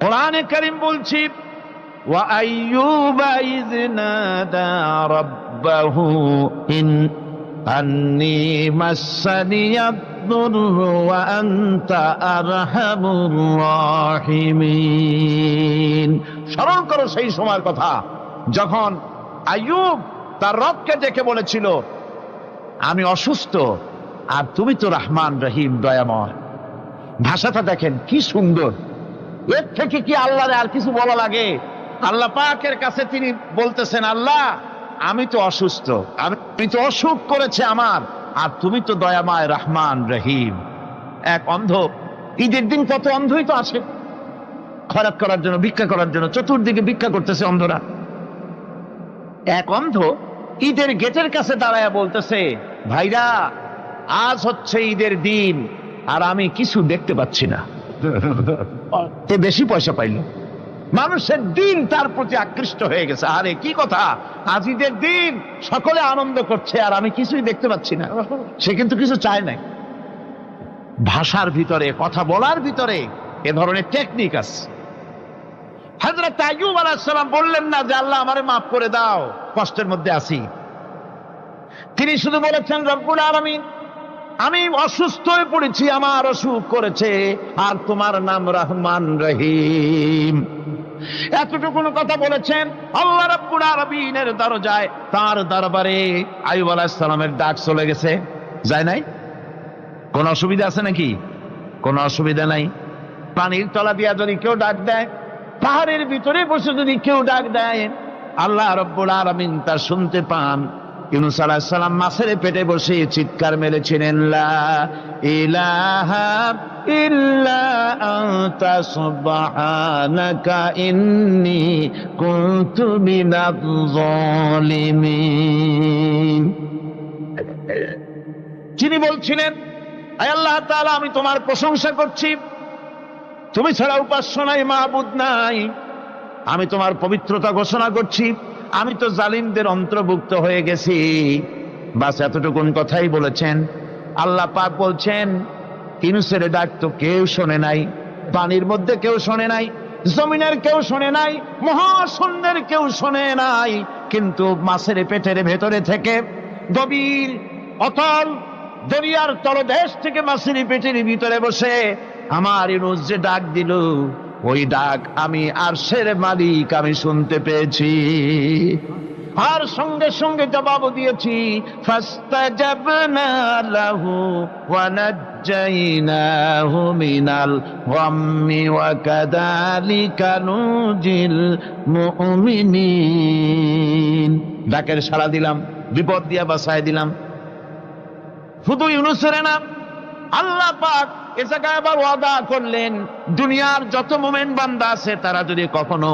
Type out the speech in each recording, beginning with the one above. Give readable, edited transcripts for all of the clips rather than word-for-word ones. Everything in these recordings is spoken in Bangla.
কোরআনে কারীম বলছি ওয়া আইয়ুবা ইয নাদা রাব্বাহু ইন আন্নী মাসসানিয়াদ-দুররু ওয়া আনতা আরহামুর রাহিমিন। স্মরণ করো সেই সময়ের কথা যখন আইয়ুব তার রবকে ডেকে বলেছিল, আমি অসুস্থ আর তুমি তো রহমান রহিম দয়াময়। ভাষাটা দেখেন কি সুন্দর। এর থেকে কি আল্লাহর আর কিছু বলা লাগে? আল্লাহ পাকের কাছে তিনি বলতেছেন, আল্লাহ আমি তো অসুস্থ, আমি তো অসুখ করেছে আমার, আর তুমি তো দয়াময় রহমান রহিম। এক অন্ধ, ঈদের দিন কত অন্ধই তো আসে খয়রাত করার জন্য, ভিক্ষা করার জন্য, চতুর্দিকে ভিক্ষা করতেছে অন্ধরা। এক অন্ধ ঈদের গেটের কাছে দাঁড়ায় বলতেছে, ভাইরা আজ হচ্ছে ঈদের দিন আর আমি কিছু দেখতে পাচ্ছি না। এ বেশি পয়সা পাইল, মানুষের দিন তার প্রতি আকৃষ্ট হয়ে গেছে। আরে কি কথা, আজ ঈদের দিন, সকলে আনন্দ করছে আর আমি কিছুই দেখতে পাচ্ছি না। সে কিন্তু কিছু চায় নাই। ভাষার ভিতরে, কথা বলার ভিতরে এ ধরনের টেকনিক আছে। হযরত আইয়ুব আলাইহিস সালাম বললেন না যে আল্লাহ আমারে মাফ করে দাও, কষ্টের মধ্যে আছি। তিনি শুধু বলেছেন, রব্বুল আলামিন আমি অসুস্থ হয়ে পড়েছি, আমার অসুখ করেছে, আর তোমার নাম রহমান রহিম। এতটুকু কথা বলেছেন। আল্লাহ রাব্বুল আলামিনের দরজায়, তার দরবারে আইয়ুব আলাইহিস সালামের ডাক চলে গেছে। যায় নাই? কোন অসুবিধা আছে নাকি? কোন অসুবিধা নাই। পানির তলা দিয়া যদি কেউ ডাক দেয়, পাহাড়ের ভিতরে বসে যদি কেউ ডাক দেয়, আল্লাহ রাব্বুল আলামিন তা শুনতে পান। ইউনূস আলাইহিস সালাম মাছের পেটে বসে চিৎকার মেরেছিলেন, লা ইলাহা ইল্লা আনতা সুবহানাকা ইন্নী কুনতু মিনাজ জালিমিন। যিনি বলছিলেন, আয় আল্লাহ তাআলা আমি তোমার প্রশংসা করছি, তুমি ছাড়া উপাস্য নাই, মাবুদ নাই। আমি তোমার পবিত্রতা ঘোষণা করছি, আমি তো জালিমদের অন্তর্ভুক্ত হয়ে গেছি। বাস এতটুকুন কথাই বলেছেন। আল্লাহ পাক বলছেন, ইউনূসের ডাক তো কেউ শোনে নাই, পানির মধ্যে কেউ শোনে নাই, জমিনের কেউ শোনে নাই, মহাশূন্যের কেউ শোনে নাই, কিন্তু মাছের পেটের ভেতরে থেকে, গভীর অতল দরিয়ার তলদেশ থেকে মাছের পেটের ভিতরে বসে আমার ইউনূস যে ডাক দিল, ওই ডাক আমি আরশের মালিক আমি শুনতে পেয়েছি, আর সঙ্গে সঙ্গে জবাব দিয়েছি। ফাস্তাজাবনা লাহু ওয়া নাজ্জাইনাহু মিনাল গাম্মি ওয়া কাযালিকা নুজিল মুমিনিন। ডাকের সাড়া দিলাম, বিপদ দিয়া বাঁচায় দিলাম। শুধু ইউনূসের না, আল্লাহ পাক এ জায়গায় আবার ওয়াদা করলেন, দুনিয়ার যত মুমিন বান্দা আছে তারা যদি কখনো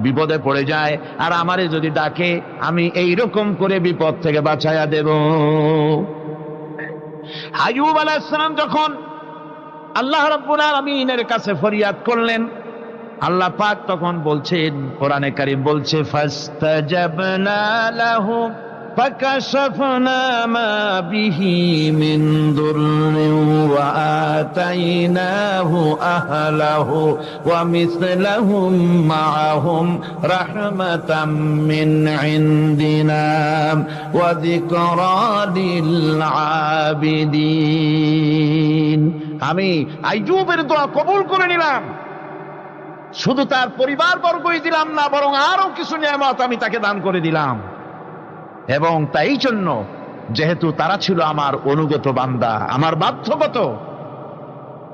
বিপদে পড়ে যায় আর আমারে যদি ডাকে, আমি এইরকম করে বিপদ থেকে বাঁচাইয়া দেব। আইয়ুব আলাইহিস সালাম যখন আল্লাহ রাব্বুল আলামিনের কাছে ফরিয়াদ করলেন, আল্লাহ পাক তখন বলছেন, কোরআনে কারীম বলছে, ফাস্তাজাবনা লাহু فكشفنا ما به من ضر وآتيناه أهله ومثلهم معهم رحمة من عندنا وذكرى للعابدين। আমি আইয়ুবের দোয়া কবুল করে নিলাম, শুধু তার পরিবার বর্গই দিলাম না, বরং আরো কিছু নিয়ামত আমি তাকে দান করে দিলাম। এবং তাই জন্য যেহেতু তারা ছিল আমার অনুগত বান্দা, আমার বাধ্যগত,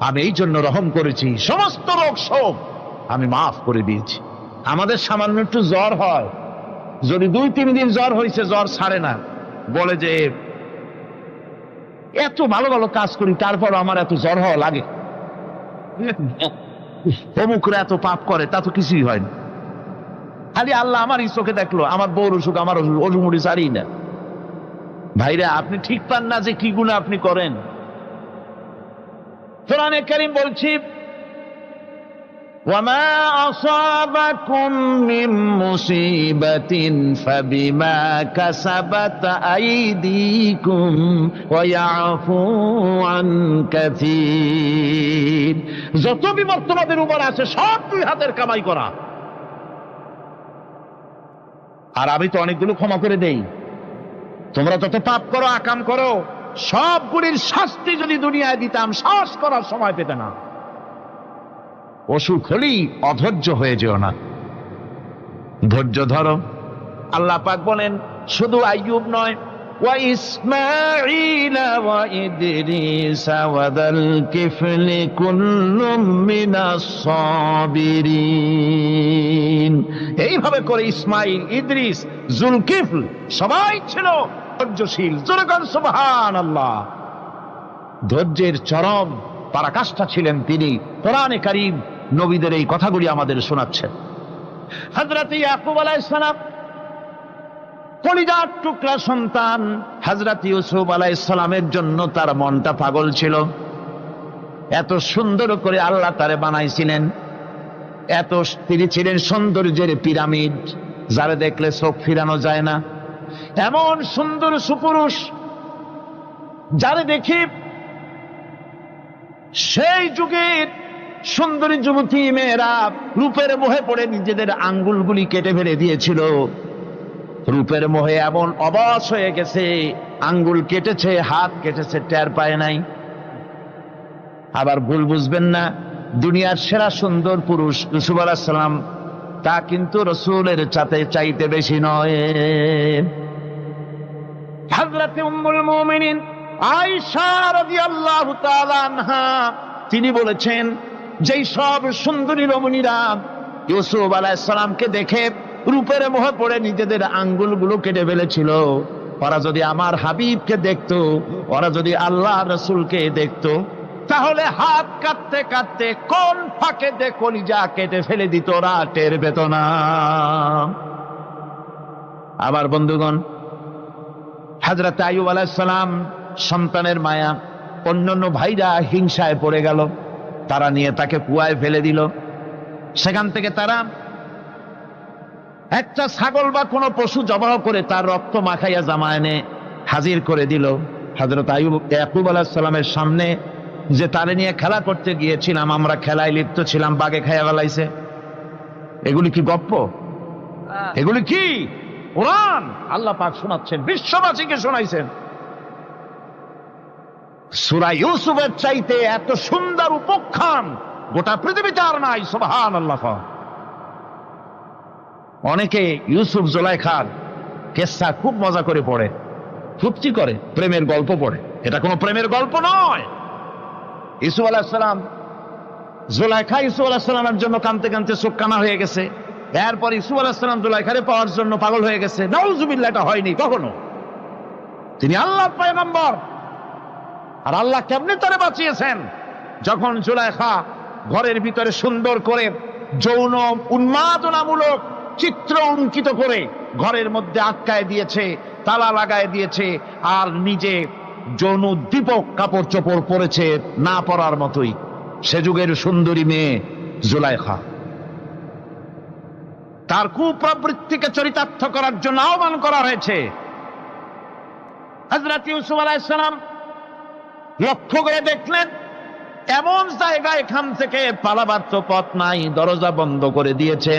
আমি এই জন্য রহম করেছি, সমস্ত রোগ শোক আমি মাফ করে দিয়েছি। আমাদের সামান্য একটু জ্বর হয়, যদি 2-3 দিন জ্বর হয়েছে, জ্বর ছাড়ে না, বলে যে এত ভালো ভালো কাজ করি তারপর আমার এত জ্বর হওয়া লাগে, অমুকরা এত পাপ করে, তা তো কিছুই হয়নি। খালি আল্লাহ আমার এই চোখে দেখলো, আমার বউর অসুখ, আমার অজুমুড়ি সারি না। ভাইরা, আপনি ঠিক পান না যে কি গুনাহ আপনি করেন। কোরআনে কারীম বলছি, ওয়ামা আসাবাকুম মিন মুসিবাতিন ফাবিমা কাসাবাত আইদিকুম ওয়া ইয়াফু আন কাসীর। যত বিপদ তোমাদের উপর আছে সব দুই হাতের কামাই করা। আর আমি তো অনেকগুলো ক্ষমা করে দেই। তোমরা যত পাপ করো, আকাম করো, সবগুলির শাস্তি যদি দুনিয়ায় দিতাম সাহস করার সময় পেতে না। অসুখ হলেই অধৈর্য হয়ে যেও না, ধৈর্য ধরো। আল্লাহ পাক বলেন শুধু আইয়ুব নয়, ওয়া ইসমাঈল ওয়া ইদরিস ওয়া যাল কিফলি কুল্লুম মিনাস সাবিরিন। এইভাবে করে ইসমাঈল, ইদ্রিস, জুলকিফল সবাই ছিল ধৈর্যশীল। জোরে বলেন সুবহানাল্লাহ। ধৈর্যের চরম পরাকাষ্ঠা ছিলেন তিনি। কোরআনে কারীম নবীদের এই কথাগুলি আমাদের শোনাচ্ছেন। হযরত ইয়াকুব আলাইহিস সালাম কলিজার টুকরা সন্তান হযরত ইউসুফ আলাইহিস সালামের জন্য তার মনটা পাগল ছিল। এত সুন্দর করে আল্লাহ তারে বানাইছিলেন, এত তিনি ছিলেন সৌন্দর্যের পিরামিড, যারে দেখলে চোখ ফিরানো যায় না। এমন সুন্দর সুপুরুষ যারে দেখি সেই যুগের সুন্দরী যুবতী মেয়েরা রূপের মোহে পড়ে নিজেদের আঙ্গুলগুলি কেটে ফেলে দিয়েছিল। রূপের মোহে এমন অবশ হয়ে গেছে, আঙ্গুল কেটেছে, হাত কেটেছে, টের পায় নাই। আবার ভুল বুঝবেন না, দুনিয়ার সেরা সুন্দর পুরুষ ইউসুফ আলাইহিস সালাম, তা কিন্তু রাসূলের চাইতে বেশি নয়। হযরত উম্মুল মুমিনিন আয়েশা রাদিয়াল্লাহু তাআলা আনহা তিনি বলেছেন, যেই সব সুন্দরী রমণীরা ইউসুফ আলাইহিস সালামকে দেখে রূপের মোহে পড়ে নিজেদের আঙ্গুলগুলো কেটে ফেলেছিল, ওরা যদি আমার হাবিবকে দেখতো, ওরা যদি আল্লাহ রাসূলকে দেখতো, তাহলে হাত কাটতে কাটতে কোন ফাঁকে দিয়ে কলিজা কেটে ফেলে দিত, ওরা টের পেত না। আবার বন্ধুগণ, হযরত আইয়ুব আলাইহিস সালাম সন্তানের মায়া, অন্যান্য ভাইরা হিংসায় পড়ে গেল, তারা নিয়ে তাকে কুয়ায় ফেলে দিল। সেখান থেকে তারা একটা ছাগল বা কোনো পশু জবাহ করে তার রক্ত মাখাইয়া জামা এনে হাজির করে দিল হযরত ইয়াকুব আলাইহিস সালামের সামনে, যে তারে নিয়ে খেলা করতে গিয়েছিলাম, আমরা খেলায় লিপ্ত ছিলাম, বাগে খাইয়া ফেলাইছে। এগুলি কি গপ্প? এগুলি কি কোরআন? আল্লাহ পাক শোনাচ্ছেন, বিশ্ববাসীকে শোনাইছেন। সূরা ইউসুফের চাইতে এত সুন্দর উপখ্যান গোটা পৃথিবীতে আর নাই। সুবহানাল্লাহ। অনেকে ইউসুফ জুলাইখার কেসা খুব মজা করে পড়ে, ফুর্তি করে, প্রেমের গল্প পড়ে। এটা কোনো প্রেমের গল্প নয়। ইউসুফ আলাইহিস সালাম, জুলাইখা ইউসুফ আলাইহিস সালামের জন্য কাঁদতে কাঁদতে চোখ কানা হয়ে গেছে। এরপর ইউসুফ আলাইহিস সালাম জুলাইখারে পাওয়ার জন্য পাগল হয়ে গেছে। নাউজুবিল্লাহ, এটা হয়নি কখনো। তিনি আল্লাহর পয়গম্বর। আর আল্লাহ কেমনে তারে বাঁচিয়েছেন? যখন জুলাইখা ঘরের ভিতরে সুন্দর করে যৌন উন্মাদনামূলক চিত্র অঙ্কিত করে ঘরের মধ্যে আটকায় দিয়েছে, তালা লাগায় দিয়েছে, আর নিজে যৌন উদ্দীপক কাপড় চোপড় পরেছে না পরার মতোই। সে যুগের সুন্দরী মেয়ে জুলাইখা। তার কুপ্রবৃত্তিকে চরিতার্থ করার জন্য আহ্বান করা হয়েছে। হযরত ইউসুফ আলাইহিস সালাম লক্ষ্য করে দেখলেন এমন জায়গা, এখান থেকে পালাবার তো পথ নাই, দরজা বন্ধ করে দিয়েছে।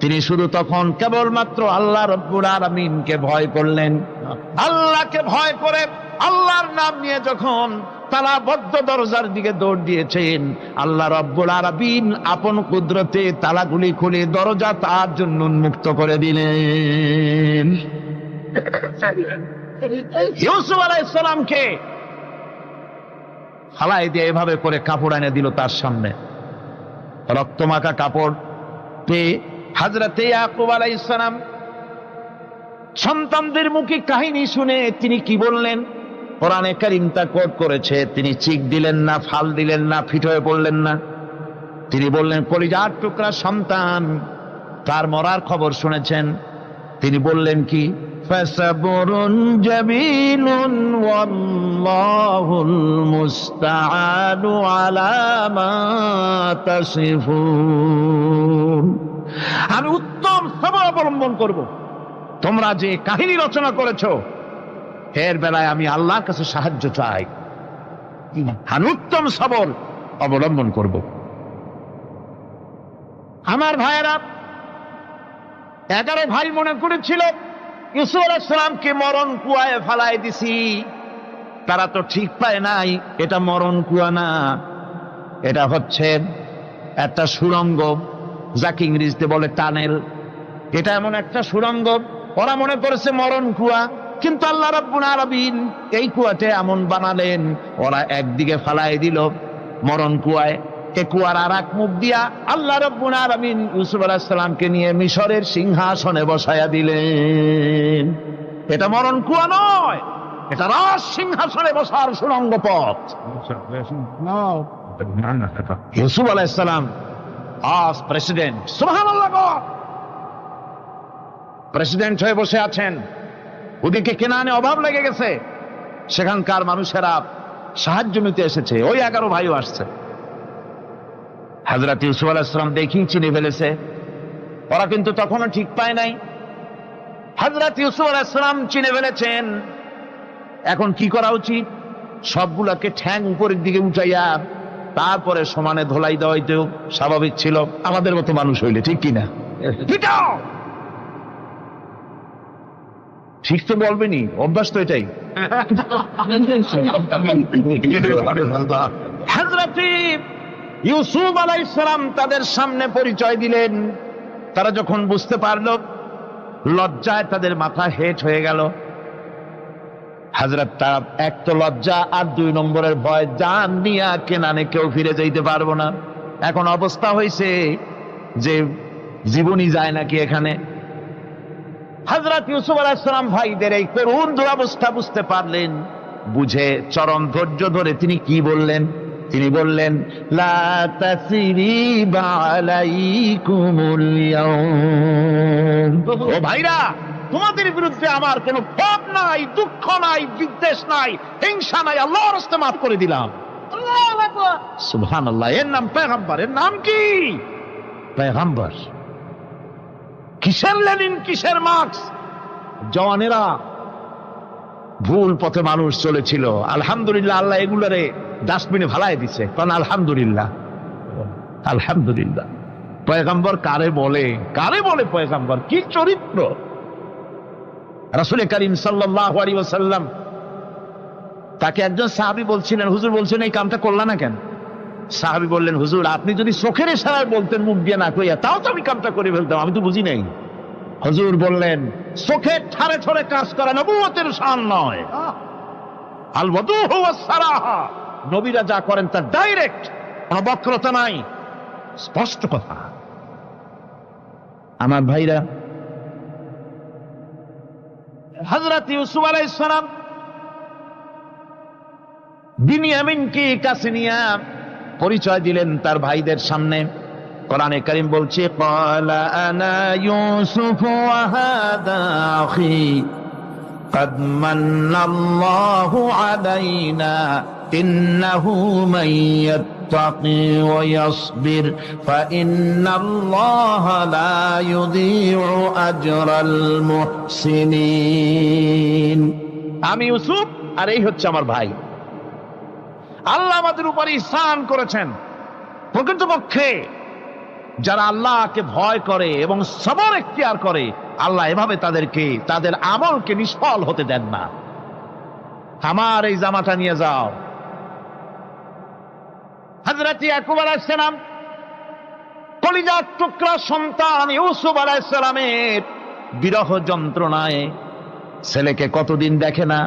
তিনি শুধু তখন কেবলমাত্র আল্লাহ রব্বুল আলামিনকে ভয় করলেন। আল্লাহকে ভয় করে আল্লাহর নাম নিয়ে যখন তালাবদ্ধ দরজার দিকে দৌড় দিয়েছেন, আল্লাহ রব্বুল আলামিন আপন কুদরতে তালাগুলি খুলে দরজা তার জন্য উন্মুক্ত করে দিলেন। ইউসুফ আলাইহিস সালামকে ফালাই দিয়ে এভাবে করে কাপড় এনে দিল তার সামনে, রক্তমাখা কাপড় পেয়ে হযরত ইয়াকুব আলাইহিস সালাম সন্তানদের মুখে কাহিনী শুনে তিনি কি বললেন? কোরআনে কারীম তা কোট করেছে। তিনি চিক দিলেন না, ফাল দিলেন না, ফিট হয়ে পড়লেন না। তিনি বললেন, কলিজার টুকরা সন্তান তার মরার খবর শুনেছেন। তিনি বললেন কি? ফাসাবরুন জামিলুন ওয়াল্লাহুল মুস্তাআনু আলা মা তাসিফুন। আমি উত্তম সবর অবলম্বন করব। তোমরা যে কাহিনী রচনা করেছো এর বেলায় আমি আল্লাহর কাছে সাহায্য চাই। আমি উত্তম সবর অবলম্বন করব। আমার ভাইয়েরা, 11 ভাই মনে করেছিল ইউসুফ আলাইহিস সালামকে মরণ কুয়ায় ফালায় দিছি। তারা তো ঠিক পায় নাই এটা মরণ কুয়া না, এটা হচ্ছে একটা সুড়ঙ্গ, যাকে ইংরেজিতে বলে টানেল। এটা এমন একটা সুড়ঙ্গ, ওরা মনে করেছে মরণ কুয়া, কিন্তু আল্লাহ রাব্বুল আলামিন এই কুয়াতে এমন বানালেন, ওরা একদিকে ফালায় দিল মরণ কুয়ায়, এ কুয়ার আর এক মুখ দিয়া আল্লাহ রাব্বুল আলামিন ইউসুফ আলাইহিস সালামকে নিয়ে মিশরের সিংহাসনে বসায়া দিলেন। এটা মরণ কুয়া নয়, এটা রাজ সিংহাসনে বসার সুড়ঙ্গ পথ। ইউসুফ আলাইহিস সালাম আজ প্রেসিডেন্ট, সুবহানাল্লাহ, প্রেসিডেন্ট হয়ে বসে আছেন। ওদিকে কেনানে অভাব লেগে গেছে, সেখানকার মানুষেরা সাহায্য নিতে এসেছে, ওই 11 ভাইও আসছে। হযরত ইউসুফ আলাইহিস সালাম দেখেই চিনে ফেলেছে, ওরা কিন্তু তখনও ঠিক পায় নাই। হযরত ইউসুফ আলাইহিস সালাম চিনে ফেলেছেন। এখন কি করা উচিত? সবগুলাকে ঠ্যাং উপরের দিকে উঠাইয়া তারপরে সমানে ধোলাই দেওয়াইতেও স্বাভাবিক ছিল, আমাদের মতো মানুষ হইলে, ঠিক কিনা? ঠিক তো বলবেনি, অভ্যাস তো এটাই। হযরত ইউসুফ আলাইহিস সালাম তাদের সামনে পরিচয় দিলেন। তারা যখন বুঝতে পারল, লজ্জায় তাদের মাথা হেট হয়ে গেল। হযরত, তারা এক তো লজ্জা, আর 2 নম্বরের ভয়, জান নিয়া কেনানে কেউ ফিরে যাইতে পারবো না। এখন অবস্থা হয়েছে যে জীবনই যায় নাকি এখানে। হযরত ইউসুফ আলাইহিস সালাম ভাইদের এই করুণ দুরবস্থা বুঝতে পারলেন, বুঝে চরম ধৈর্য ধরে তিনি কি বললেন? তিনি বললেন, লা তাসরিবা আলাইকুমুল ইয়াউম। ও ভাইরা, তোমাদের বিরুদ্ধে আমার কোনো ক্ষোভ নাই, দুঃখ নাই, বিদ্বেষ নাই, হিংসা নাই, আল্লাহর রাস্তায় মাফ করে দিলাম। আল্লাহু আকবার, সুবহানাল্লাহ। এর নাম পয়গম্বর। এর নাম কি? পয়গম্বর। কিসের লেনিন, কিসের মার্কস? জওয়ানেরা, ভুল পথে মানুষ চলেছিল, আলহামদুলিল্লাহ আল্লাহ এগুলারে ডাস্টবিনে ফালাই দিছে। কারণ আলহামদুলিল্লাহ, আলহামদুলিল্লাহ। পয়গম্বর কারে বলে? কারে বলে পয়গম্বর? কি চরিত্র! রাসূল করিম সাল্লাল্লাহু আলাইহি ওয়াসাল্লাম, তাকে একজন সাহাবী বলছিলেন, হুজুর বলছেন এই কামটা করলা না কেন? সাহাবী বললেন, হুজুর আপনি যদি চোখের ইশারায় বলতেন মুখ দিয়ে না কইয়া, তাও তো আমি কামটা করে ফেলতাম, আমি তো বুঝি নাই। হুজুর বললেন, চোখের ঠারে ঠরে কাজ করা নবুয়তের শান নয়। আল ওয়াদুহু ওয়াস সারাহা, নবীরা যা করেন তা ডাইরেক্ট, কোনো বক্রতা নাই, স্পষ্ট কথা। আমার ভাইরা, হযরত ইউসুফ আলাইহিস সালাম বিনিয়ামিনকে কাছে নিয়ে পরিচয় দিলেন তার ভাইদের সামনে। কোরআনে কারীম বলছে, ক্বালা আনা ইউসুফ ওয়া হাদা আখি قد من الله علينا إنه من يتقي ويصبر فإن الله لا يضيع أجر المحسنين। আমি ইউসুফ, আর এই হচ্ছে আমার ভাই। আল্লাহ আমাদের উপর ইহসান করেছেন। প্রকৃতপক্ষে যারা আল্লাহকে ভয় করে এবং সবর এখতিয়ার করে, আল্লাহ এভাবে তাদেরকে, তাদের আমলকে নিষ্ফল হতে দেন না। আমার এই জামাটা নিয়ে যাও। হযরত ইয়াকুব আলাইহিস সালাম, কলিজার টুকরা সন্তান ইউসুফ আলাইহিস সালামের বিরহ যন্ত্রণায় ছেলেকে কতদিন দেখে না,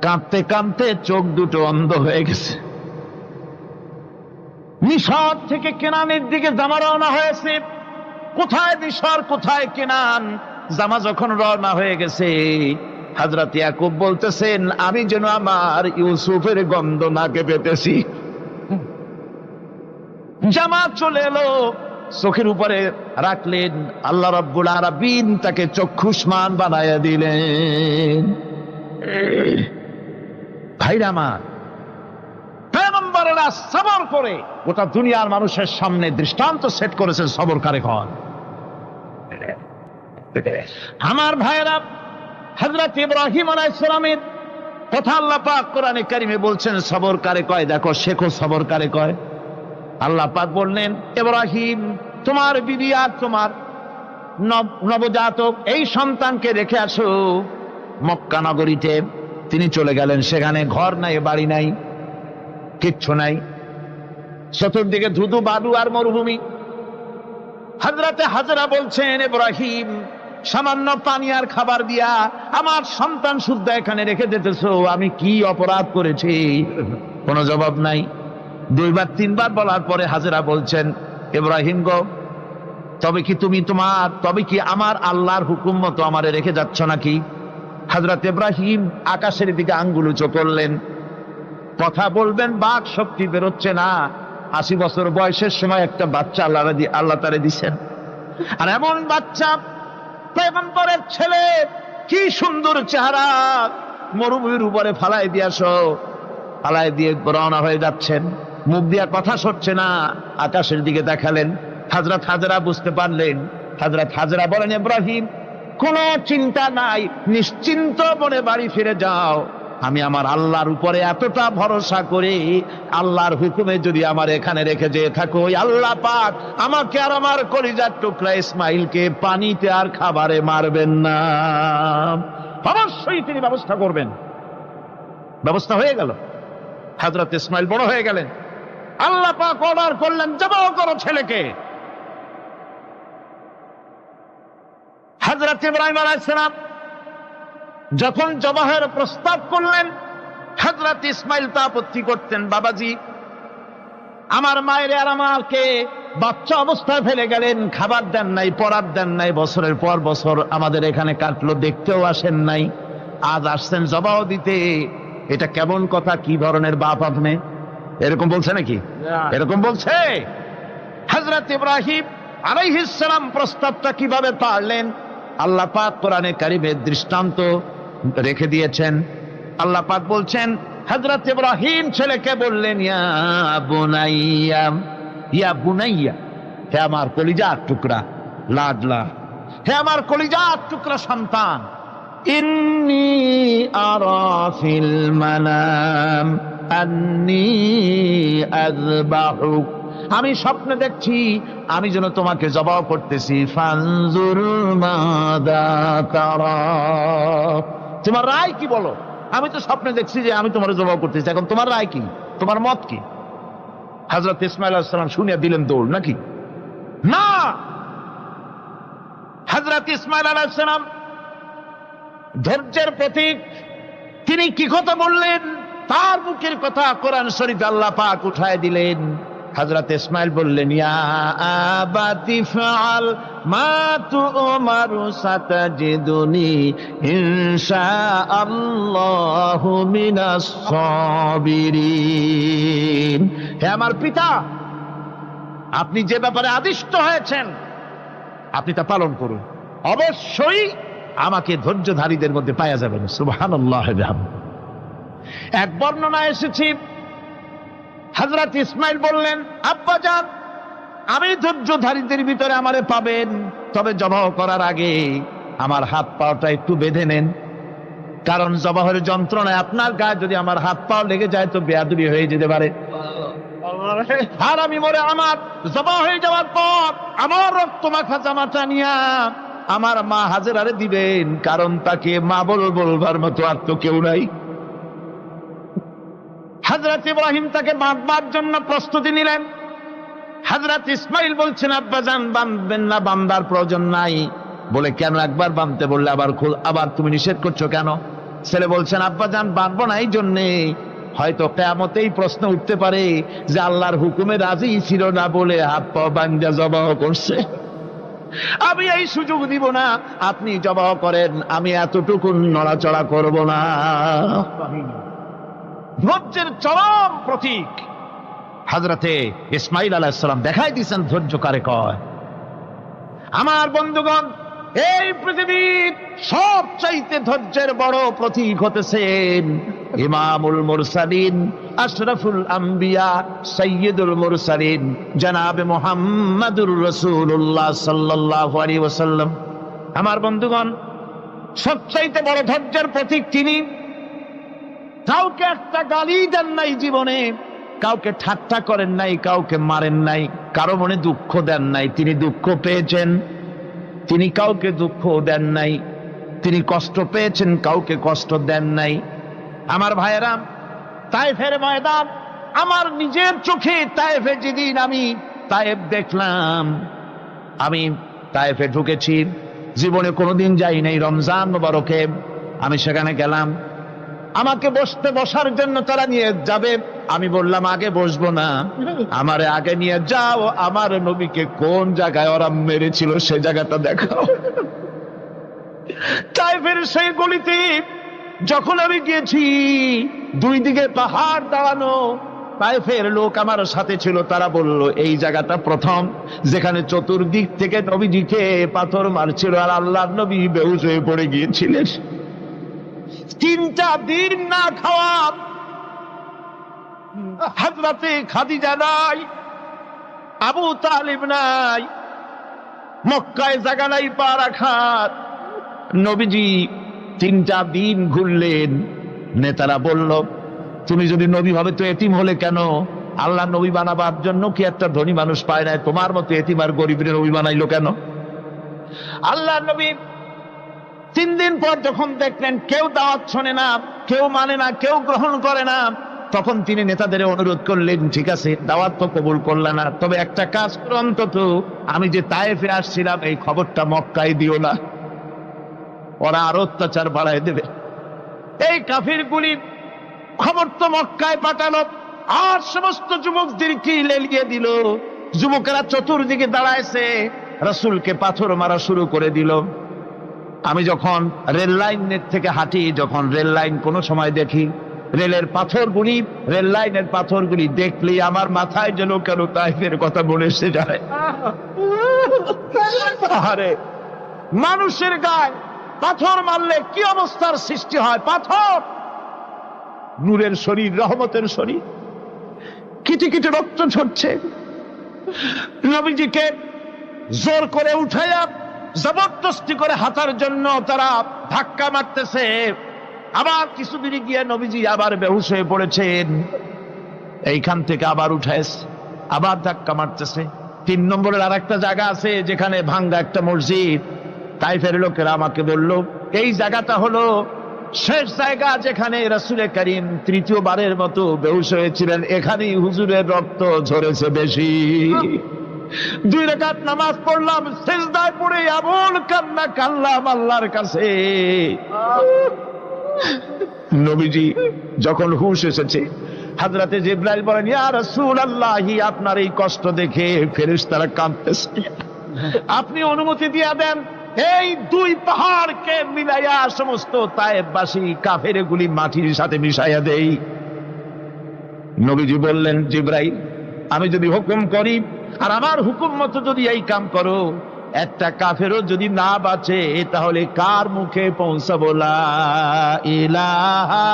কাঁদতে কাঁদতে চোখ দুটো অন্ধ হয়ে গেছে। মিশর থেকে কেনানের দিকে জামা রওনা হয়েছে। কোথায় মিশর, কোথায় কেনান? জামা যখন রওনা হয়ে গেছে, হযরত ইয়াকুব বলতেছেন, আমি যেন আমার ইউসুফের গন্ধ নাকে পেতেছি। জামা চলে এলো, চোখের উপরে রাখলেন, আল্লাহ রাব্বুল আলামিন তাকে চক্ষুষ্মান বানায়া দিলেন। ভাইরা আমার, পয়গম্বরেরা সবর করে গোটা দুনিয়ার মানুষের সামনে দৃষ্টান্ত সেট করেছেন সবর কারে কয়। আমার ভাইরা, হযরত ইব্রাহিম আলাইহিস সালামের কথা আল্লাহ পাক কোরআনে কারিমে বলছেন সবর কারে কয়। দেখো, শেখো সবর কারে কয়। আল্লাহ পাক বললেন, ইব্রাহিম, তোমার বিবি আর তোমার নবজাতক এই সন্তানকে রেখে আসো মক্কা নগরীতে। তিনি চলে গেলেন। সেখানে ঘর নাই, বাড়ি নাই, কিচ্ছু নাই, চতুর্দিকে ধুধু বালু আর মরুভূমি। হযরতে হাজরা বলছেন, ইব্রাহিম, সামান্য পানি আর খাবার দিয়া আমার সন্তান শুদ্ধ এখানে রেখে দিতেছো, আমি কি অপরাধ করেছি? কোনো জবাব নাই। দুইবার তিনবার বলার পরে হাজরা বলছেন, ইব্রাহিম গো, তবে কি আমার আল্লাহর হুকুম মতো আমারে রেখে যাচ্ছ নাকি? হযরত ইব্রাহিম আকাশের দিকে আঙ্গুল উঁচু করলেন। কথা বলবেন, বাক শক্তি বেরোচ্ছে না। 80 বছর বয়সের সময় একটা বাচ্চা আল্লাহ তারে দিছেন। আর এমন বাচ্চা, পয়গম্বরের ছেলে, কি সুন্দর চেহারা, মরুভূমির উপরে ফালাই দিয়ে রওনা হয়ে যাচ্ছেন। মুখ দিয়া কথা সরছে না, আকাশের দিকে দেখালেন। হযরত হাজরা বুঝতে পারলেন। হযরত হাজরা বলেন, ইব্রাহিম, কোনো চিন্তা নাই, নিশ্চিন্ত মনে বাড়ি ফিরে যাও। আমি আমার আল্লাহর উপরে এতটা ভরসা করি, আল্লাহর হুকুমে যদি আমার এখানে রেখে যেয়ে থাকো, আল্লাহ পাক আমাকে আর আমার কলিজার টুকরা ইসমাইলকে পানিতে আর খাবারে মারবেন না, অবশ্যই তিনি ব্যবস্থা করবেন। ব্যবস্থা হয়ে গেল। হযরত ইসমাইল বড় হয়ে গেলেন। আল্লাহ পাক অর্ডার করলেন, জবাহ করো ছেলেকে। হযরত ইব্রাহিম আলাইহিস সালাম যখন জবাহের প্রস্তাব করলেন, হযরত ইসমাইল তা আপত্তি করতেন, বাবাজি, আমার মায়ের আর আমাকে বাচ্চা অবস্থায় ফেলে গেলেন, খাবার দেন নাই, পরার দেন নাই, বছরের পর বছর আমাদের এখানে কাটলো, দেখতেও আসেন নাই, আজ আসছেন জবাহ দিতে। এটা কেমন কথা? কি ধরনের বাপ আপনি? এরকম বলছে নাকি? এরকম বলছে? হযরত ইব্রাহিম আলাইহিস সালাম প্রস্তাবটা কিভাবে পারলেন? আল্লাহ পাক কোরআনে কারিমে দৃষ্টান্ত রেখে দিয়েছেন। আল্লাহ পাক বলছেন, হযরত ইব্রাহিম ছেলেকে বললেন, ইয়া বুনাইয়া, হে আমার কলিজার টুকরা লাডলা, হে আমার কলিজার টুকরা সন্তান, ইন্নী আরা ফিল মানাম আন্নী আযবাহুক, আমি স্বপ্নে দেখছি আমি যেন তোমাকে জবাহ করতেছি। ফানজুর মাযা তারা, তোমার রায় কি বলো? আমি তো স্বপ্নে দেখছি যে আমি তোমার জবাহ করতেছি, এখন তোমার রায় কি, তোমার মত কি? হযরত ইসমাঈল আলাইহিস সালাম শুনিয়া দিলেন দৌড়, নাকি? না, হযরত ইসমাঈল আলাইহিস সালাম ধৈর্যের প্রতীক। তিনি কি কথা বললেন? তার মুখের কথা কোরআন শরীফে আল্লাহ পাক উঠায় দিলেন। হযরত ইসমাঈল বললেন, ইয়া আবাতি ফাআল মা তু'মারু সাতাজিদুনি ইনশাআল্লাহু মিনাস সাবিরিন, হে আমার পিতা, আপনি যে ব্যাপারে আদিষ্ট হয়েছেন আপনি তা পালন করুন, অবশ্যই আমাকে ধৈর্যধারীদের মধ্যে পাওয়া যাবেন। সুবহানাল্লাহ। এক বর্ণনা এসেছে, হযরত ইসমাঈল বললেন, আব্বাজান, আমি ধৈর্যধারীদের ভিতরে আমারে পাবেন, তবে জবাহ করার আগে আমার হাত পাওটা একটু বেঁধে নেন, কারণ জবাহের যন্ত্রণায় আপনার গায়ে যদি আমার হাত পাও লেগে যায় তো বেয়াদবি হয়ে যেতে পারে। আর আমি মরে আমার জবাহ হয়ে যাওয়ার পর আমার রক্ত মাখা জামাটা নিয়া আমার মা হাজেরারে দিবেন, কারণ তাকে মা বলবার মতো আর তো কেউ নাই। হযরত ইব্রাহিম তাকে বাঁধবার জন্য প্রস্তুতি নিলেন। হযরত ইসমাঈল বলছেন, আব্বাজান, বাঁধবেন না, বাঁধার প্রয়োজন নাই। বলে, কেন? একবার বাঁধতে বললে আবার তুমি নিষেধ করছো কেন? ছেলে বলছেন, আব্বাজান, বাঁধবো না এই জন্যে, হয়তো কিয়ামতেই প্রশ্ন উঠতে পারে যে আল্লাহর হুকুমে রাজি ছিল না বলে হাত পা বাঁধা জবাহ করছে। আমি এই সুযোগ দিব না, আপনি জবাহ করেন, আমি এতটুকু নড়াচড়া করব না। ধৈর্যের চরম প্রতীক হযরতে ইসমাঈল আলাইহিস সালাম দেখাই দিয়েছেন ধৈর্য কারে কয়। আমার বন্ধুগণ, এই পৃথিবীর সবচাইতে ধৈর্যের বড় প্রতীক হতেছেন ইমামুল মুরসালিন, আশরাফুল আম্বিয়া, সাইয়্যিদুল মুরসালিন জনাবে মুহাম্মাদুর রাসূলুল্লাহ সাল্লাল্লাহু আলাইহি ওয়াসাল্লাম। আমার বন্ধুগণ, সবচাইতে বড় ধৈর্যের প্রতীক তিনি। কাউকে একটা গালি দেন নাই জীবনে, কাউকে ঠাট্টা করেন নাই, কাউকে মারেন নাই, কারো মনে দুঃখ দেন নাই। তিনি দুঃখ পেয়েছেন, তিনি কাউকে দুঃখ দেন নাই। তিনি কষ্ট পেয়েছেন, কাউকে কষ্ট দেন নাই। আমার ভাইয়েরা, তায়েফের ময়দান, আমার নিজের চোখে তায়েফে যেদিন আমি তায়েফ দেখলাম, আমি তায়েফে ঢুকেছি, জীবনে কোনোদিন যাই নাই। রমজান মুবারকে আমি সেখানে গেলাম, আমাকে বসার জন্য তারা নিয়ে যাবে। আমি বললাম আগে বসবো না, আমারে আগে নিয়ে যাও, আমার নবীকে কোন জায়গায় ওরা মেরেছিল সে জায়গাটা দেখাও। তায়েফের সেই গলিতে যখন আমি গিয়েছি, দুই দিকে পাহাড় দাঁড়ানো, তায়েফের লোক আমার সাথে ছিল, তারা বলল এই জায়গাটা প্রথম যেখানে চতুর্দিক থেকে নবীজিকে পাথর মারছিল আর আল্লাহর নবী বেহুশ হয়ে পড়ে গিয়েছিলেন। 3টা দিন না খাওয়া, হযরতে খাদিজা নাই, আবু তালিব নাই, মক্কায় জায়গা নাই পা রাখার। নবীজি 3টা দিন ঘুরলেন। নেতারা বলল তুমি যদি নবী হবে তো এতিম হলে কেন? আল্লাহ নবী বানাবার জন্য কি একটা ধনী মানুষ পায় নাই? তোমার মতো এতিম আর গরিবের নবী বানাইলো কেন? আল্লাহ নবী 3 দিন পর যখন দেখলেন কেউ দাওয়াত শোনে না, কেউ মানে না, কেউ গ্রহণ করে না, তখন তিনি নেতাদের অনুরোধ করলেন, ঠিক আছে দাওয়াত তো কবুল করলে না, তবে একটা কাজ করো, অন্তত আমি যে তায়েফে আসছিলাম এই খবরটা মক্কায় দিও না, ওরা আরো অত্যাচার বাড়ায় দেবে। এই কাফিরগুলি খবর তো মক্কায় পাঠালো, আর সমস্ত যুবকদেরকে লেলিয়ে দিল। যুবকেরা চতুর্দিকে দাঁড়াইছে, রাসূলকে পাথর মারা শুরু করে দিল। আমি যখন রেল লাইনের থেকে হাঁটি, যখন রেল লাইন কোনো সময় দেখি, রেলের পাথরগুলি, রেল লাইনের পাথরগুলি দেখলেই আমার মাথায় যেন কেন তায়েফের কথা মনে এসে যায়। আরে মানুষের গায়ে পাথর মারলে কি অবস্থার সৃষ্টি হয়? পাথর নূরের শরীর, রহমতের শরীর, কিটি কিটি রক্ত ঝরছে। নবীজিকে জোর করে উঠাইয়া জবরদস্তি করে হাঁটার জন্য তারা ধাক্কা মারতেছে। আবার কিছুদিন গিয়ে নবীজি আবার বেহুশ হয়ে পড়েছেন, এইখান থেকে আবার উঠাইছে, আবার ধাক্কা মারতেছে। 3 নম্বরের আর একটা জায়গা আছে যেখানে ভাঙ্গা একটা মসজিদ। তায়েফের লোকেরা আমাকে বলল এই জায়গাটা হলো শেষ জায়গা যেখানে রাসূল করিম 3য়-বারের মতো বেহুশ হয়েছিলেন, এখানেই হুজুরের রক্ত ঝরেছে বেশি। 2 রাকাত নামাজ পড়লাম, সিজদায় পড়ে এমন কান্না কাঁদলাম আল্লাহর কাছে। নবীজি যখন হুঁশ এসেছে, হযরতে জিবরাইল বলেন, ইয়া রাসূলুল্লাহ, আপনার এই কষ্ট দেখে ফেরেশতারা কাঁদতেছে, আপনি অনুমতি দিয়ে দেন এই 2 পাহাড়কে মিলাইয়া সমস্ত তায়েফবাসী কাফেরগুলি মাটির সাথে মিশাইয়া দেই। নবীজি বললেন, জিবরাইল, আমি যদি হুকুম করি আর আমার হুকুম মতো যদি এই কাম করো, একটা কাফেরও যদি না বাঁচে তাহলে কার মুখে পৌঁছাবো লা ইলাহা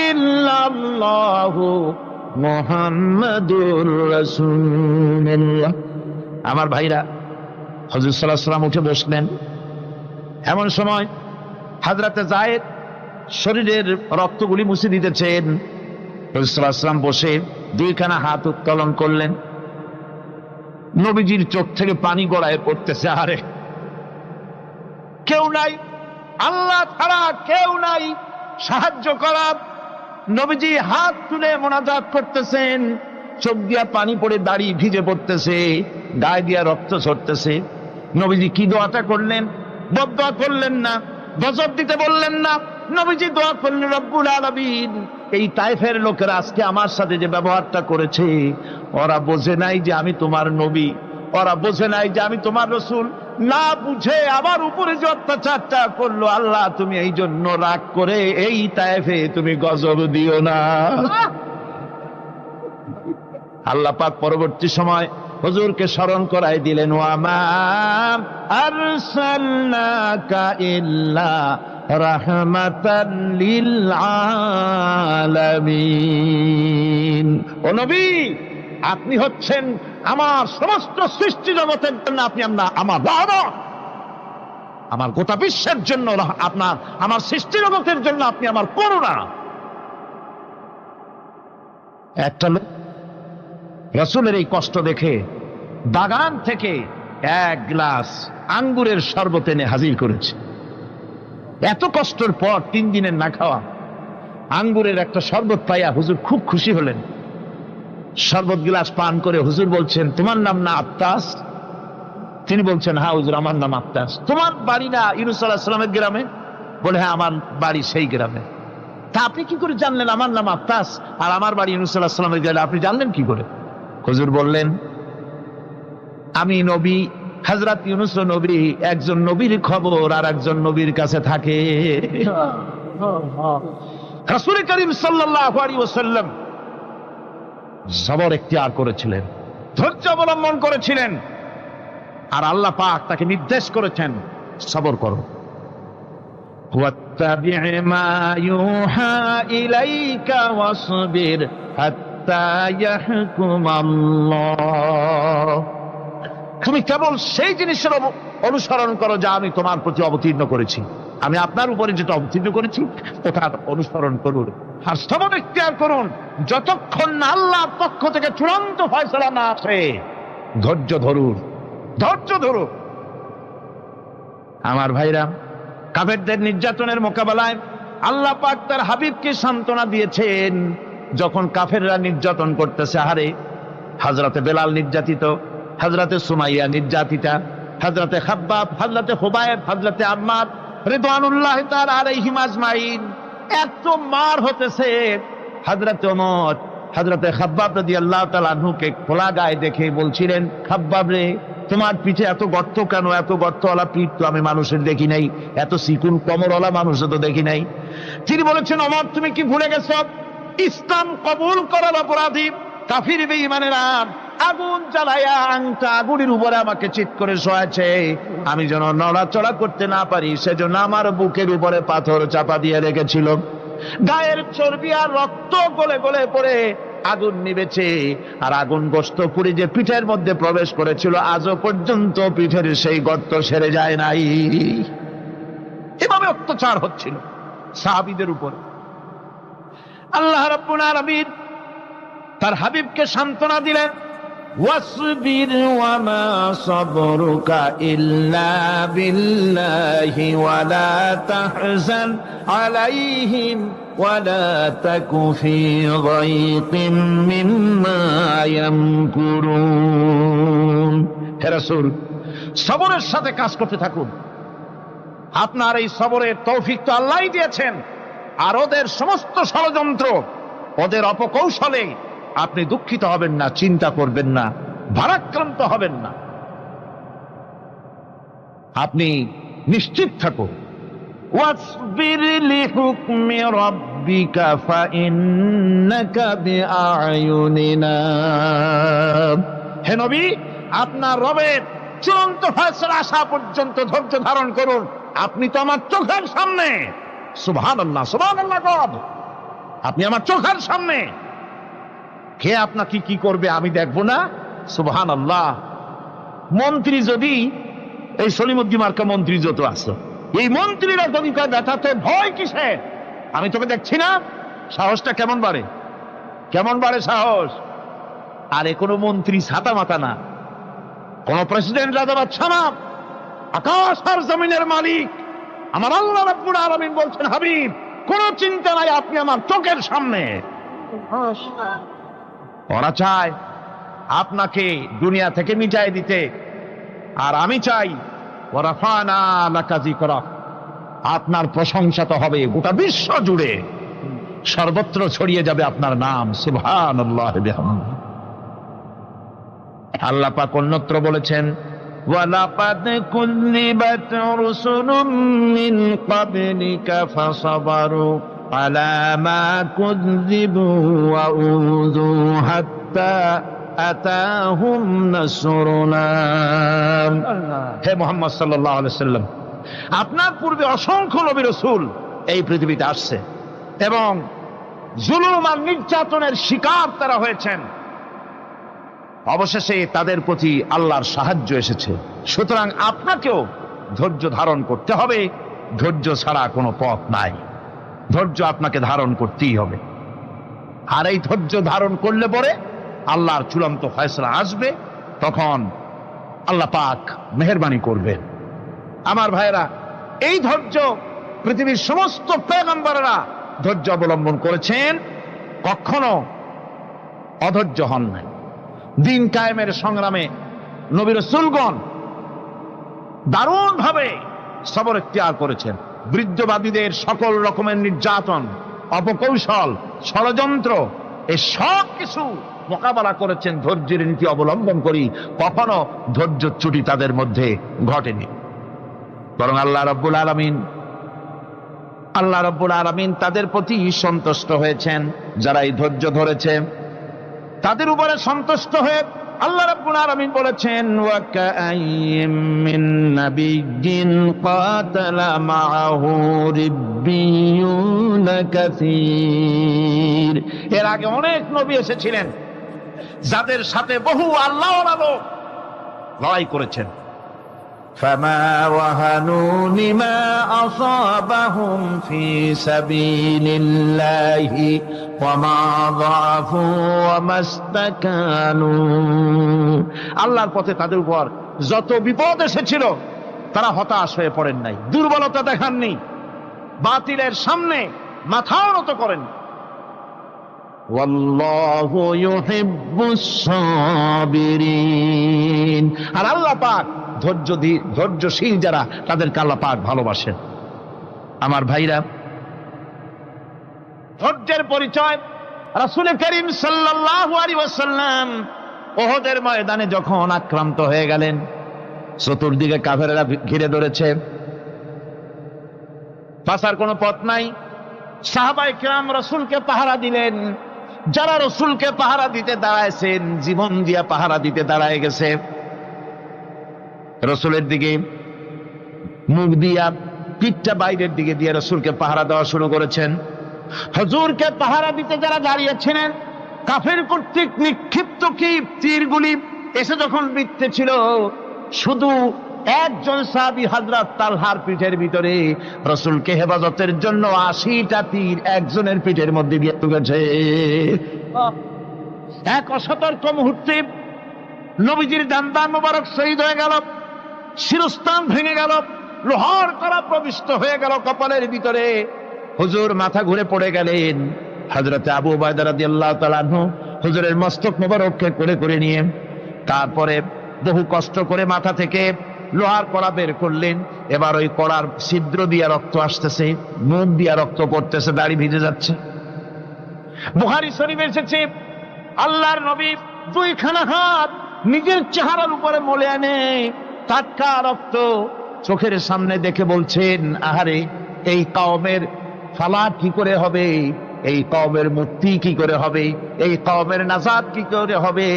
ইল্লাল্লাহু মুহাম্মাদুর রাসূলুল্লাহ। আমার ভাইরা, হুজুর সাল্লাল্লাহু আলাইহি ওয়াসাল্লাম উঠে বসলেন। এমন সময় হযরতে যায়েদ শরীরের রক্তগুলি মুছে দিতেছেন। হুজুর সাল্লাল্লাহু আলাইহি ওয়াসাল্লাম বসে 2খানা হাত উত্তোলন করলেন। নবীজির চোখ থেকে পানি গড়ায় পড়তেছে। আরে কেউ নাই, আল্লাহ ছাড়া কেউ নাই সাহায্য করার। নবীজি হাত তুলে মোনাজাত করতেছেন, চোখ দিয়া পানি পড়ে দাড়ি ভিজে পড়তেছে, গায়ে দিয়া রক্ত ঝরতেছে। নবীজি কি দোয়াটা করলেন? বদদোয়া করলেন না, গজব দিতে বললেন না। নবীজি দোয়া করলেন, রব্বুল আলামিন, এই তায়েফের লোকেরা আজকে আমার সাথে যে ব্যবহারটা করেছে, ওরা বোঝে নাই যে আমি তোমার নবী, ওরা বোঝে নাই যে আমি তোমার রাসূল, না বুঝে আমার উপরে যে অত্যাচারটা করলো, আল্লাহ তুমি এই জন্য রাগ করে এই তায়েফে তুমি গজব দিও না। আল্লাহ পাক পরবর্তী সময় হুজুরকে স্মরণ করাই দিলেন, ওয়া মা আরসালনাকা ইল্লা রাহমাতাল লিল আলামিন। ও নবী, আপনি হচ্ছেন আমার সমস্ত সৃষ্টি জগতের জন্য আপনি আমার রহমত, আমার গোটা বিশ্বের জন্য আপনার, আমার সৃষ্টি জগতের জন্য আপনি আমার করুণা। একটা লোক রাসূলের এই কষ্ট দেখে বাগান থেকে এক গ্লাস আঙ্গুরের শরবত এনে হাজির করেছে। এত কষ্টের পর 3 দিনের না খাওয়া আঙ্গুরের একটা শরবত পাইয়া হুজুর খুব খুশি হলেন। শরবত গ্লাস পান করে হুজুর বলছেন, তোমার নাম না আত্তাস? তিনি বলছেন, হ্যাঁ হুজুর, আমার নাম আত্তাস। তোমার বাড়ি না ইউনূস আলাইহিস সালামের গ্রামে? বলে, হ্যাঁ, আমার বাড়ি সেই গ্রামে। তা আপনি কি করে জানলেন আমার নাম আত্তাস আর আমার বাড়ি ইউনূস আলাইহিস সালামের গ্রামে? আপনি জানলেন কি করে? হুজুর বললেন, আমি নবী, হযরত ইউনূস নবী, একজন নবীর খবর আর একজন নবীর কাছে থাকে। রাসূল করিম সাল্লাল্লাহু আলাইহি ওয়াসাল্লাম সবর ইখতিয়ার করেছিলেন, ধৈর্য অবলম্বন করেছিলেন, আর আল্লাহ পাক তাকে নির্দেশ করেছেন, সবর করো। ওয়াত্তাবি' মা ইউহা ইলাইকা ওয়াসবির হাত্তা ইয়াহকুমাল্লাহ। তুমি কেবল সেই জিনিসের অনুসরণ করো যা আমি তোমার প্রতি অবতীর্ণ করেছি। আমি আপনার উপরে যেটা অবতীর্ণ করেছি ওটার অনুসরণ করুন, আর সবর ইখতিয়ার করুন যতক্ষণ না আল্লাহর পক্ষ থেকে চূড়ান্ত ফয়সালা না আসে। ধৈর্য ধরুন, ধৈর্য ধরুন। আমার ভাইরা, কাফেরদের নির্যাতনের মোকাবেলায় আল্লাহ পাক তার হাবিবকে সান্ত্বনা দিয়েছেন। যখন কাফেররা নির্যাতন করতেছে, হারে হযরতে বেলাল নির্যাতিত, হযরতে সুমাইয়া নির্যাতিতা, হযরতে খাব্বাব, হযরতে হুবায়ব, হযরতে আম্মার রিদওয়ানুল্লাহি তাআলা আলাইহিম আজমাইন, এত মার হতেছে। হযরতে ওমর হযরতে খাব্বাব রাদিয়াল্লাহু তাআলা আনহুকে খোলা গায়ে দেখে বলছিলেন, খাব্বাব রে, তোমার পিঠে এত গর্ত কেন? এত গর্তওয়ালা পিঠ তো আমি মানুষের দেখি নাই, এত চিকুন কোমরওয়ালা মানুষও তো দেখি নাই। তিনি বলেছেন, ওমর, তুমি কি ভুলে গেছ? ইসলাম কবুল করার অপরাধী কাফির বেঈমানেরা আগুন জ্বালায়া আংটা আগুনের উপরে আমাকে চিৎ করে শোয়াছে। আমি যেন নড়াচড়া করতে না পারি সেজন্য আমার বুকের উপরে পাথর চাপা দিয়ে রেখেছিল। গায়ের চর্বি আর রক্ত গলে গলে পড়ে আগুন নিবেছে, আর আগুন গোশত পুড়ে যে পিঠের মধ্যে প্রবেশ করেছিল আজও পর্যন্ত পিঠের সেই গর্ত সেরে যায় নাই। এভাবে অত্যাচার হচ্ছিল সাহাবীদের উপরে। আল্লাহ রাব্বুল আলামিন তার হাবিবকে সান্ত্বনা দিলেন, ওয়াসবির ওয়া মা সাবরুকা ইল্লা বিল্লাহি ওয়া লা তাহজান আলাইহিম ওয়া লা তাকু ফি যায়কিম মিম্মা ইয়ামকুরুন। হে রাসূল, সবরের সাথে কাজ করতে থাকুন। আপনার এই সবরের তৌফিক তো আল্লাহই দিয়েছেন, আর ওদের সমস্ত ষড়যন্ত্র, ওদের অপকৌশলে আপনি দুঃখিত হবেন না, চিন্তা করবেন না, ভারাক্রান্ত হবেন না। আপনি নিশ্চিত থাকুন। ওয়াসবির লিহুকমি রাব্বিকা ফাইন্নাকা বিআয়ুনিনা। হে নবী, আপনার রবের চূড়ান্ত ফয়সালা আসা পর্যন্ত ধৈর্য ধারণ করুন। আপনি তো আমার চোখের সামনে। সুবহানাল্লাহ, সুবহানাল্লাহ। গড, আপনি আমার চোখের সামনে। কে আপনাকে কি করবে আমি দেখবো না? সুবহানাল্লাহ। মন্ত্রী যদি, এই সলিমুদ্দিন মার্কা মন্ত্রী যত আছে, এই মন্ত্রীরা যদি কয় ব্যথাতে ভয় কিসে, আমি তোকে দেখছি না, সাহসটা কেমন বাড়ে, কেমন বাড়ে সাহস। আরে কোনো মন্ত্রী ছাতা মাথা না, কোন প্রেসিডেন্ট রাজা বাদশা না, আকাশ আর জমিনের মালিক আমার আল্লাহ রাব্বুল আলামিন বলছেন, হাবিব, কোন চিন্তা নাই, আপনি আমার চোখের সামনে। ওরা চায় আপনাকে দুনিয়া থেকে মিটাই দিতে, আর আমি চাই ওয়ারাফানা লাকা যিকরাক, আপনার প্রশংসা তো হবে গোটা বিশ্ব জুড়ে, সর্বত্র ছড়িয়ে যাবে আপনার নাম। সুবহানাল্লাহ বিহামদিহি। আল্লাহ পাক অন্যত্র বলেছেন, ওয়ালাকাদ কুযযিবাত রুসুলুম মিন ক্বাবলিকা ফাসাবারু আলা মা কুযযিবু ওয়া উযু হাত্তা আতাহুম নাসরুনা। হে মুহাম্মদ সাল্লাল্লাহু আলাইহি ওয়াসাল্লাম, আপনার পূর্বে অসংখ্য নবী রাসূল এই পৃথিবীতে আসছে এবং জুলুম আর নির্যাতনের শিকার তারা হয়েছেন, অবশেষে তাদের প্রতি আল্লাহর সাহায্য এসেছে। সুতরাং আপনাকেও ধৈর্য ধারণ করতে হবে, ধৈর্য ছাড়া কোনো পথ নাই, ধৈর্য আপনাকে ধারণ করতেই হবে। আর এই ধৈর্য ধারণ করলে পরে আল্লাহর চূড়ান্ত ফয়সালা আসবে, তখন আল্লাহ পাক মেহেরবানি করবেন। আমার ভাইয়েরা, এই ধৈর্য পৃথিবীর সমস্ত পয়গম্বররা ধৈর্য অবলম্বন করেছেন, কখনো অধৈর্য হন নাই। দিন কায়েমের সংগ্রামে নবী রাসূলগণ দারুণ ভাবে সবর ইখতিয়ার করেছেন। বৃদ্ধবাদীদের সকল রকমের নির্যাতন, অপকৌশল, ষড়যন্ত্র, এই সব কিছু মোকাবেলা করেছেন ধৈর্যের নীতি অবলম্বন করি। কখনো ধৈর্যচ্যুতি তাদের মধ্যে ঘটেনি, বরং আল্লাহ রাব্বুল আলামিন তাদের প্রতি সন্তুষ্ট হয়েছেন। যারা এই ধৈর্য ধরেছে তাদের উপরে সন্তুষ্ট হয়ে আল্লাহ রাব্বুল আলামিন বলেছেন, ওয়া কাআইয়্যিম মিন নাবিয়্যিন কাতালা মাআহু রিব্বিয়ুনা কাসীর। এর আগে অনেক নবী এসেছিলেন যাদের সাথে বহু আল্লাহওয়ালা লোক লড়াই করেছেন। فما وهنوا لما أصابهم في سبيل الله وما ضعفوا وما استكانوا। আল্লাহর পথে তাদের উপর যত বিপদ এসেছিল তারা হতাশ হয়ে পড়েন নাই, দুর্বলতা দেখাননি, বাতিলের সামনে মাথাও নত করেন। ওয়াল্লাহু ইউহিব্বুস সাবিরিন। আর আল্লাহ পাক ধৈর্যশীল যারা, তাদেরকে আল্লাহ পাক ভালোবাসেন। আমার ভাইরা, ধৈর্যের পরিচয় রাসূল করিম সাল্লাল্লাহু আলাইহি ওয়াসাল্লাম উহুদের ময়দানে যখন আক্রান্ত হয়ে গেলেন, চতুর্দিকে কাফেররা ঘিরে ধরেছে, বাঁচার কোনো পথ নাই। সাহাবায়ে কেরাম রাসূলকে পাহারা দিলেন। যারা রাসূলকে পাহারা দিতে দাঁড়াইছেন, জীবন দিয়া পাহারা দিতে দাঁড়ায় গেছে, রাসূলের দিকে মুখ দিয়া, পিঠটা বাইরের দিকে দিয়ে রাসূলকে পাহারা দেওয়া শুরু করেছেন। হুজুরকে পাহারা দিতে যারা দাঁড়িয়েছিলেন, কাফের কর্তৃক নিক্ষিপ্ত কি তীরগুলি এসে যখন বিঁধতেছিল, শুধু একজন সাহাবী হযরত তালহার পিঠের ভিতরে রাসূলকে হেফাজতের জন্য 80টা তীর একজনের পিঠের মধ্যে দিয়ে ঢুকেছে। এক অসতর্ক মুহূর্তে নবীজির দান্দান মোবারক শহীদ হয়ে গেল, শিরস্থান ভেঙে গেল, লোহার কড়া প্রবিষ্ট হয়ে গেল কপালের ভিতরে। হুজুর মাথা ঘুরে পড়ে গেলেন। হযরত আবু উবাইদা রাদিয়াল্লাহু তাআলা আনহু হুজুরের মস্তক মোবারককে করে করে নিয়ে তারপরে বহু কষ্ট করে মাথা থেকে লোহার কড়া বের করলেন। এবার ওই কড়ার ছিদ্র দিয়ে রক্ত আসতেছে, মুখ দিয়ে রক্ত পড়তেছে, দাড়ি ভিজে যাচ্ছে। বুখারী শরীফে এসেছে, আল্লাহর নবী দুইখানা হাত নিজের চেহারার উপরে মলে আনে টাটকা রক্ত চোখের সামনে দেখে বলছেন, আহারে, এই কওমের ফালাত কি করে হবে, এই কওমের মুক্তি কি করে হবে, এই কওমের নাজাত কি করে হবে,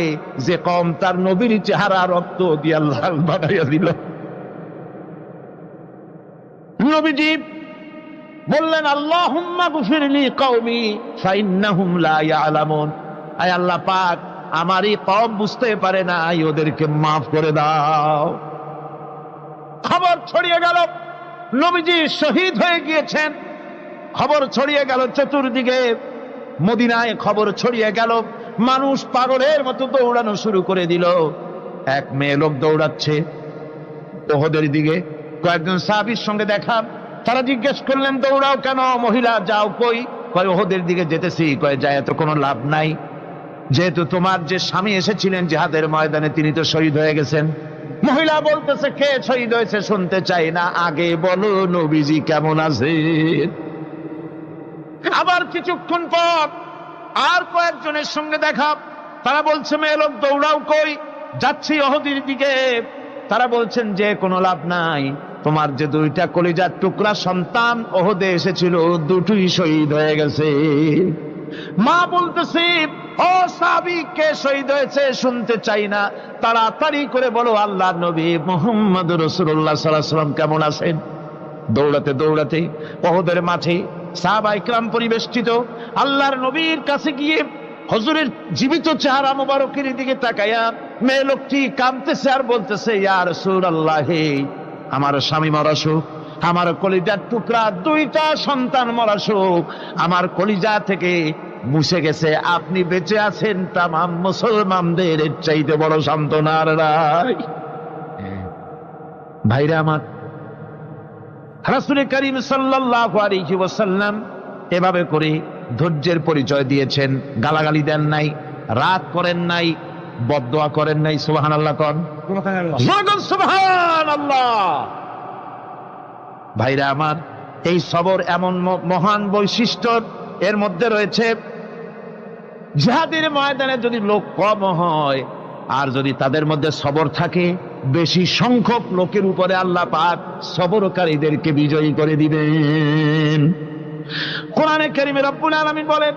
যে কওম তার নবীর চেহারা রক্ত দিয়ে লাল বানাইয়া দিল। নবীজি বললেন, আল্লাহুম্মা গফিরলি কওমি ফাইন্নাহুম লা ইয়ালামুন। আয় আল্লাহ পাক, আমার এই কওম বুঝতে পারে না, ওদেরকে মাফ করে দাও। খবর ছড়িয়ে গেল নবীজি শহীদ হয়ে গিয়েছেন। খবর ছড়িয়ে গেল চতুর্দিকে, মদিনায় খবর ছড়িয়ে গেল। মানুষ পাগলের মতো দৌড়ানো শুরু করে দিল। এক মেয়ে লোক দৌড়াচ্ছে উহুদের দিকে, কয়েকজন সাহাবীর সঙ্গে দেখা। তারা জিজ্ঞেস করলেন, দৌড়াও কেন মহিলা, যাও কই? কয় উহুদের দিকে যেতেছি। কয় যায় তো কোনো লাভ নাই, যেহেতু তোমার যে স্বামী এসেছিলেন জিহাদের ময়দানে তিনি তো শহীদ হয়ে গেছেন। মহিলা বলতেছে, কে শহীদ হয়েছে শুনতে চাই না, আগে বলো নবীজি কেমন আছে। আবার কিছুক্ষণ পর আর কয়েকজনের সঙ্গে দেখা। তারা বলছে, মেয়ে লোক দৌড়াও কই? যাচ্ছি উহুদের দিকে। তারা বলছেন যে কোনো লাভ নাই, তোমার যে দুইটা কলিজার টুকরা সন্তান উহুদে এসেছিল দুটোই শহীদ হয়ে গেছে। মা বলতেছে, ও সাহাবী, কে শহীদ হয়েছে শুনতে চাই না, তাড়াতাড়ি করে বলো আল্লাহর নবী মুহাম্মদ রাসূলুল্লাহ সাল্লাল্লাহু আলাইহি ওয়াসাল্লাম কেমন আছেন। দৌড়াতে দৌড়াতে ওহদের মাঠে সাহাবা ইকরাম পরিবেষ্টিত আল্লাহর নবীর কাছে গিয়ে হুজুরের জীবিত চেহারা মোবারকের দিকে তাকায়া মেয়ে লোকটি কাঁদতেছে আর বলতেছে, ইয়া রাসূলুল্লাহ, আমার স্বামী মরা শোক, আমার কলিজার টুকরা দুইটা সন্তান মরা শোক আমার কলিজা থেকে মুছে গেছে, আপনি বেঁচে আছেন তামাম মুসলমানদের চাইতে বড় সান্ত্বনার রায়। ভাইরা আমার, রাসূল করিম সাল্লাল্লাহু আলাইহি ওয়াসাল্লাম এভাবে করে ধৈর্যের পরিচয় দিয়েছেন। গালাগালি দেন নাই, রাগ করেন নাই, বদদোয়া করেন নাই। সুবহানাল্লাহ কোন, সুবহানাল্লাহ। ভাইরা আমার, এই সবর এমন মহান বৈশিষ্ট্য, এর মধ্যে রয়েছে জিহাদের ময়দানে যদি লোক কম হয় আর যদি তাদের মধ্যে সবর থাকে, বেশি সংখ্যক লোকের উপরে আল্লাহ পাক সবরকারীদেরকে বিজয়ী করে দিবেন। কোরআনে কারীমে রব্বুল আলামিন বলেন,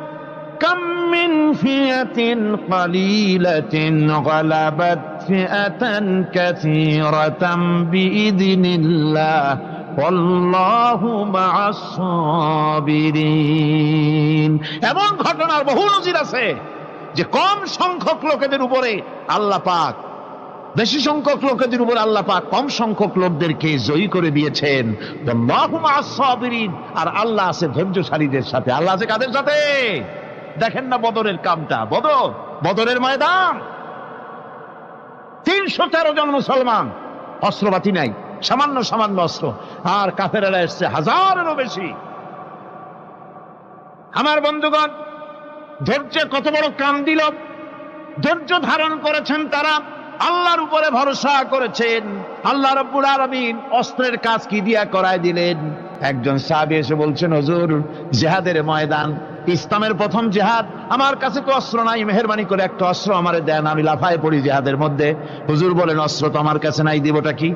কাম মিন ফিয়াতিন কালিলাতিন গালাবাত ফিআতান কাসীরাতাম বিইذনিল্লাহ আল্লাহু মা'আস সাবিরিন। এমন ঘটনার বহু নজির আছে যে কম সংখ্যক লোকেদের উপরে আল্লাহ পাক বেশি সংখ্যক লোকেদের উপর আল্লাহ পাক কম সংখ্যক লোকদেরকে জয়ী করে দিয়েছেন। আল্লাহু মা'আস সাবিরিন, আর আল্লাহ আছে ধৈর্যশালীদের সাথে। আল্লাহ আছে কাদের সাথে? দেখেন না বদরের কামটা, বদরের ময়দান, 313 জন মুসলমান, অস্ত্রপাতি নাই, সামান্য সামান্য অস্ত্র, আর কাফেরেরা এসছে হাজারেরও বেশি। আমার বন্ধুগণ, ধৈর্য কত বড় কাম দিল! ধৈর্য ধারণ করেছেন তারা, আল্লাহর উপরে ভরসা করেছেন। আল্লাহ রাব্বুল আলামিন অস্ত্রের কাজ কি দিয়া করায় দিলেন। একজন সাহাবী এসে বলছেন, হুজুর, জিহাদের ময়দান, ইসলামের প্রথম জিহাদ, আমার কাছে তো অস্ত্র নাই, মেহেরবানি করে একটা অস্ত্র আমারে দেন, আমি লাফায় পড়ি জিহাদের মধ্যে। হুজুর বলেন, অস্ত্র তো আমার কাছে নাই, দিবটা কি?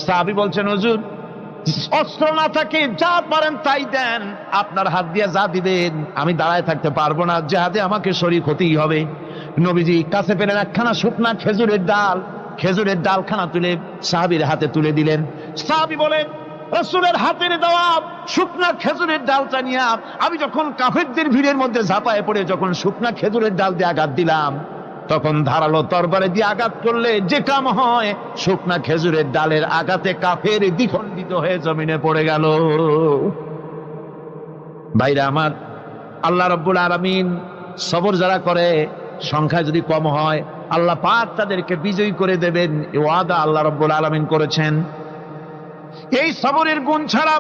সাহাবী বলছেন, হুজুর, অস্ত্র না থাকে যা পারেন তাই দেন, আপনার হাত দিয়ে যা দিবেন আমি দাঁড়ায় থাকতে পারবো না, জিহাদে আমাকে শরীক হতেই হবে। নবীজি কাছে পেলেন একখানা শুকনা খেজুরের ডালখানা তুলে সাহাবীর হাতে তুলে দিলেন। সাহাবী বলেন, রাসূলের হাতের দেওয়া শুকনা খেজুরের ডালটা নিয়ে আমি যখন কাফেরদের ভিড়ের মধ্যে ঝাঁপায় পড়ে যখন শুকনা খেজুরের ডাল দিয়ে আঘাত দিলাম, তখন ধারালো তরবারে দিয়ে আঘাত করলে যে কাম হয়, শুকনা খেজুরের ডালের আঘাতে কাফের দ্বিখণ্ডিত হয়ে জমিনে পড়ে গেল। ভাইরা আমার, আল্লাহ রাব্বুল আলামিন সবর যারা করে, সংখ্যা যদি কম হয়, আল্লাহ পাক তাদেরকে বিজয়ী করে দেবেন, এই ওয়াদা আল্লাহ রাব্বুল আলামিন করেছেন। এই সবরের গুণ ছাড়া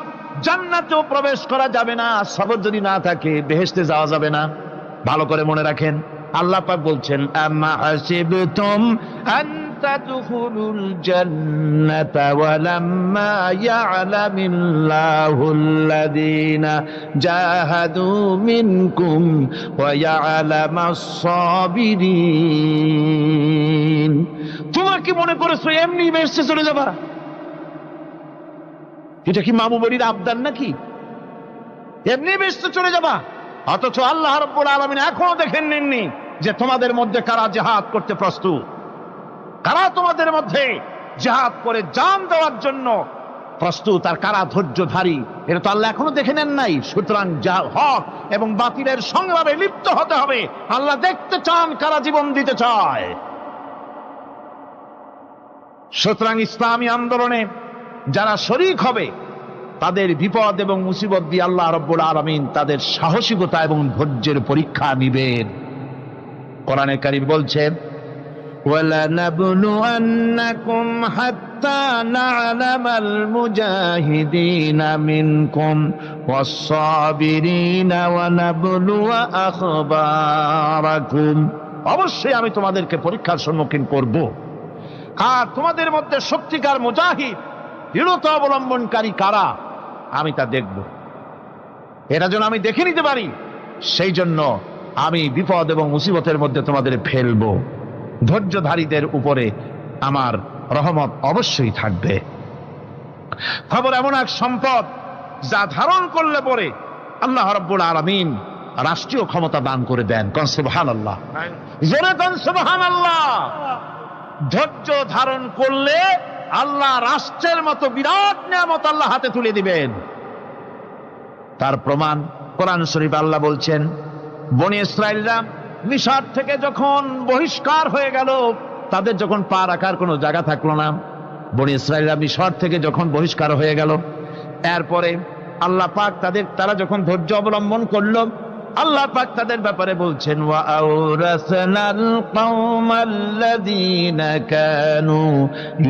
জান্নাতেও প্রবেশ করা যাবে না। সবর যদি না থাকে বেহেশতে যাওয়া যাবে না। ভালো করে মনে রাখেন, আল্লাহ পাক বলছেন, আম্মা হাসিবতুম আন তাদখুলুল জান্নাতা ওয়া লাম্মা ইয়া'লামিল্লাহুল্লাযীনা জাহাদু মিনকুম ওয়া ইয়া'লামাস সাবিরিন। তোমরা কি মনে করেছো এমনি বেহেশতে চলে যাবা? এটা কি মামু বাড়ির আবদার নাকি? এমনি বেহেশতে চলে যাবা? অথচ আল্লাহ রাব্বুল আলামিন এখনো দেখেন নেননি যে তোমাদের মধ্যে কারা জিহাদ করতে প্রস্তুত, কারা তোমাদের মধ্যে জিহাদ করে জান দেওয়ার জন্য প্রস্তুত, আর কারা ধৈর্যধারী, এটা তো আল্লাহ এখনো দেখে নেন নাই। সুতরাং হক এবং বাতিলের সংগ্রামে লিপ্ত হতে হবে। আল্লাহ দেখতে চান কারা জীবন দিতে চায়। সুতরাং ইসলামী আন্দোলনে যারা শরীক হবে, তাদের বিপদ এবং মুসিবত দিয়ে আল্লাহ রাব্বুল আলামিন তাদের সাহসিকতা এবং ধৈর্যের পরীক্ষা নিবেন। কোরআনে কারীম বলছে, وَلَنَبْلُوَنَّكُمْ حَتَّى نَعْلَمَ الْمُجَاهِدِينَ مِنكُمْ وَالصَّابِرِينَ وَنَبْلُوَ أَخْبَارَكُمْ। অবশ্যই আমি তোমাদেরকে পরীক্ষার সম্মুখীন করব, আর তোমাদের মধ্যে সত্যিকার মুজাহিদ, দৃঢ়তা অবলম্বনকারী কারা, আমি তা দেখব। এটা যেন আমি দেখে নিতে পারি, সেই জন্য আমি বিপদ এবং মুসিবতের মধ্যে তোমাদের ফেলবো। ধৈর্যধারীদের উপরে আমার রহমত অবশ্যই থাকবে। খবর এমন এক সম্পদ যা ধারণ করলে পরে আল্লাহ রাব্বুল আলামিন রাষ্ট্রীয় ক্ষমতা দান করে দেন। কোন সুবহানাল্লাহ, জোরে কোন সুবহানাল্লাহ। ধৈর্য ধারণ করলে আল্লাহ রাষ্ট্রের মতো বিরাট নিয়ামত আল্লাহ হাতে তুলে দিবেন। তার প্রমাণ কোরআন শরীফ আল্লাহ বলছেন, বনি ইসরাইলরা মিশর থেকে যখন বহিষ্কার হয়ে গেল, তাদের যখন পা রাখার কোনো জায়গা থাকলো না, বনি ইসরাইলরা মিশর থেকে যখন বহিষ্কার হয়ে গেল, এরপরে আল্লাহ পাক তারা যখন ধৈর্য অবলম্বন করলো, আল্লাহ পাক তাদের ব্যাপারে বলছেন, ওয়া আওরাসনাল কওমাল্লাযীনা কানু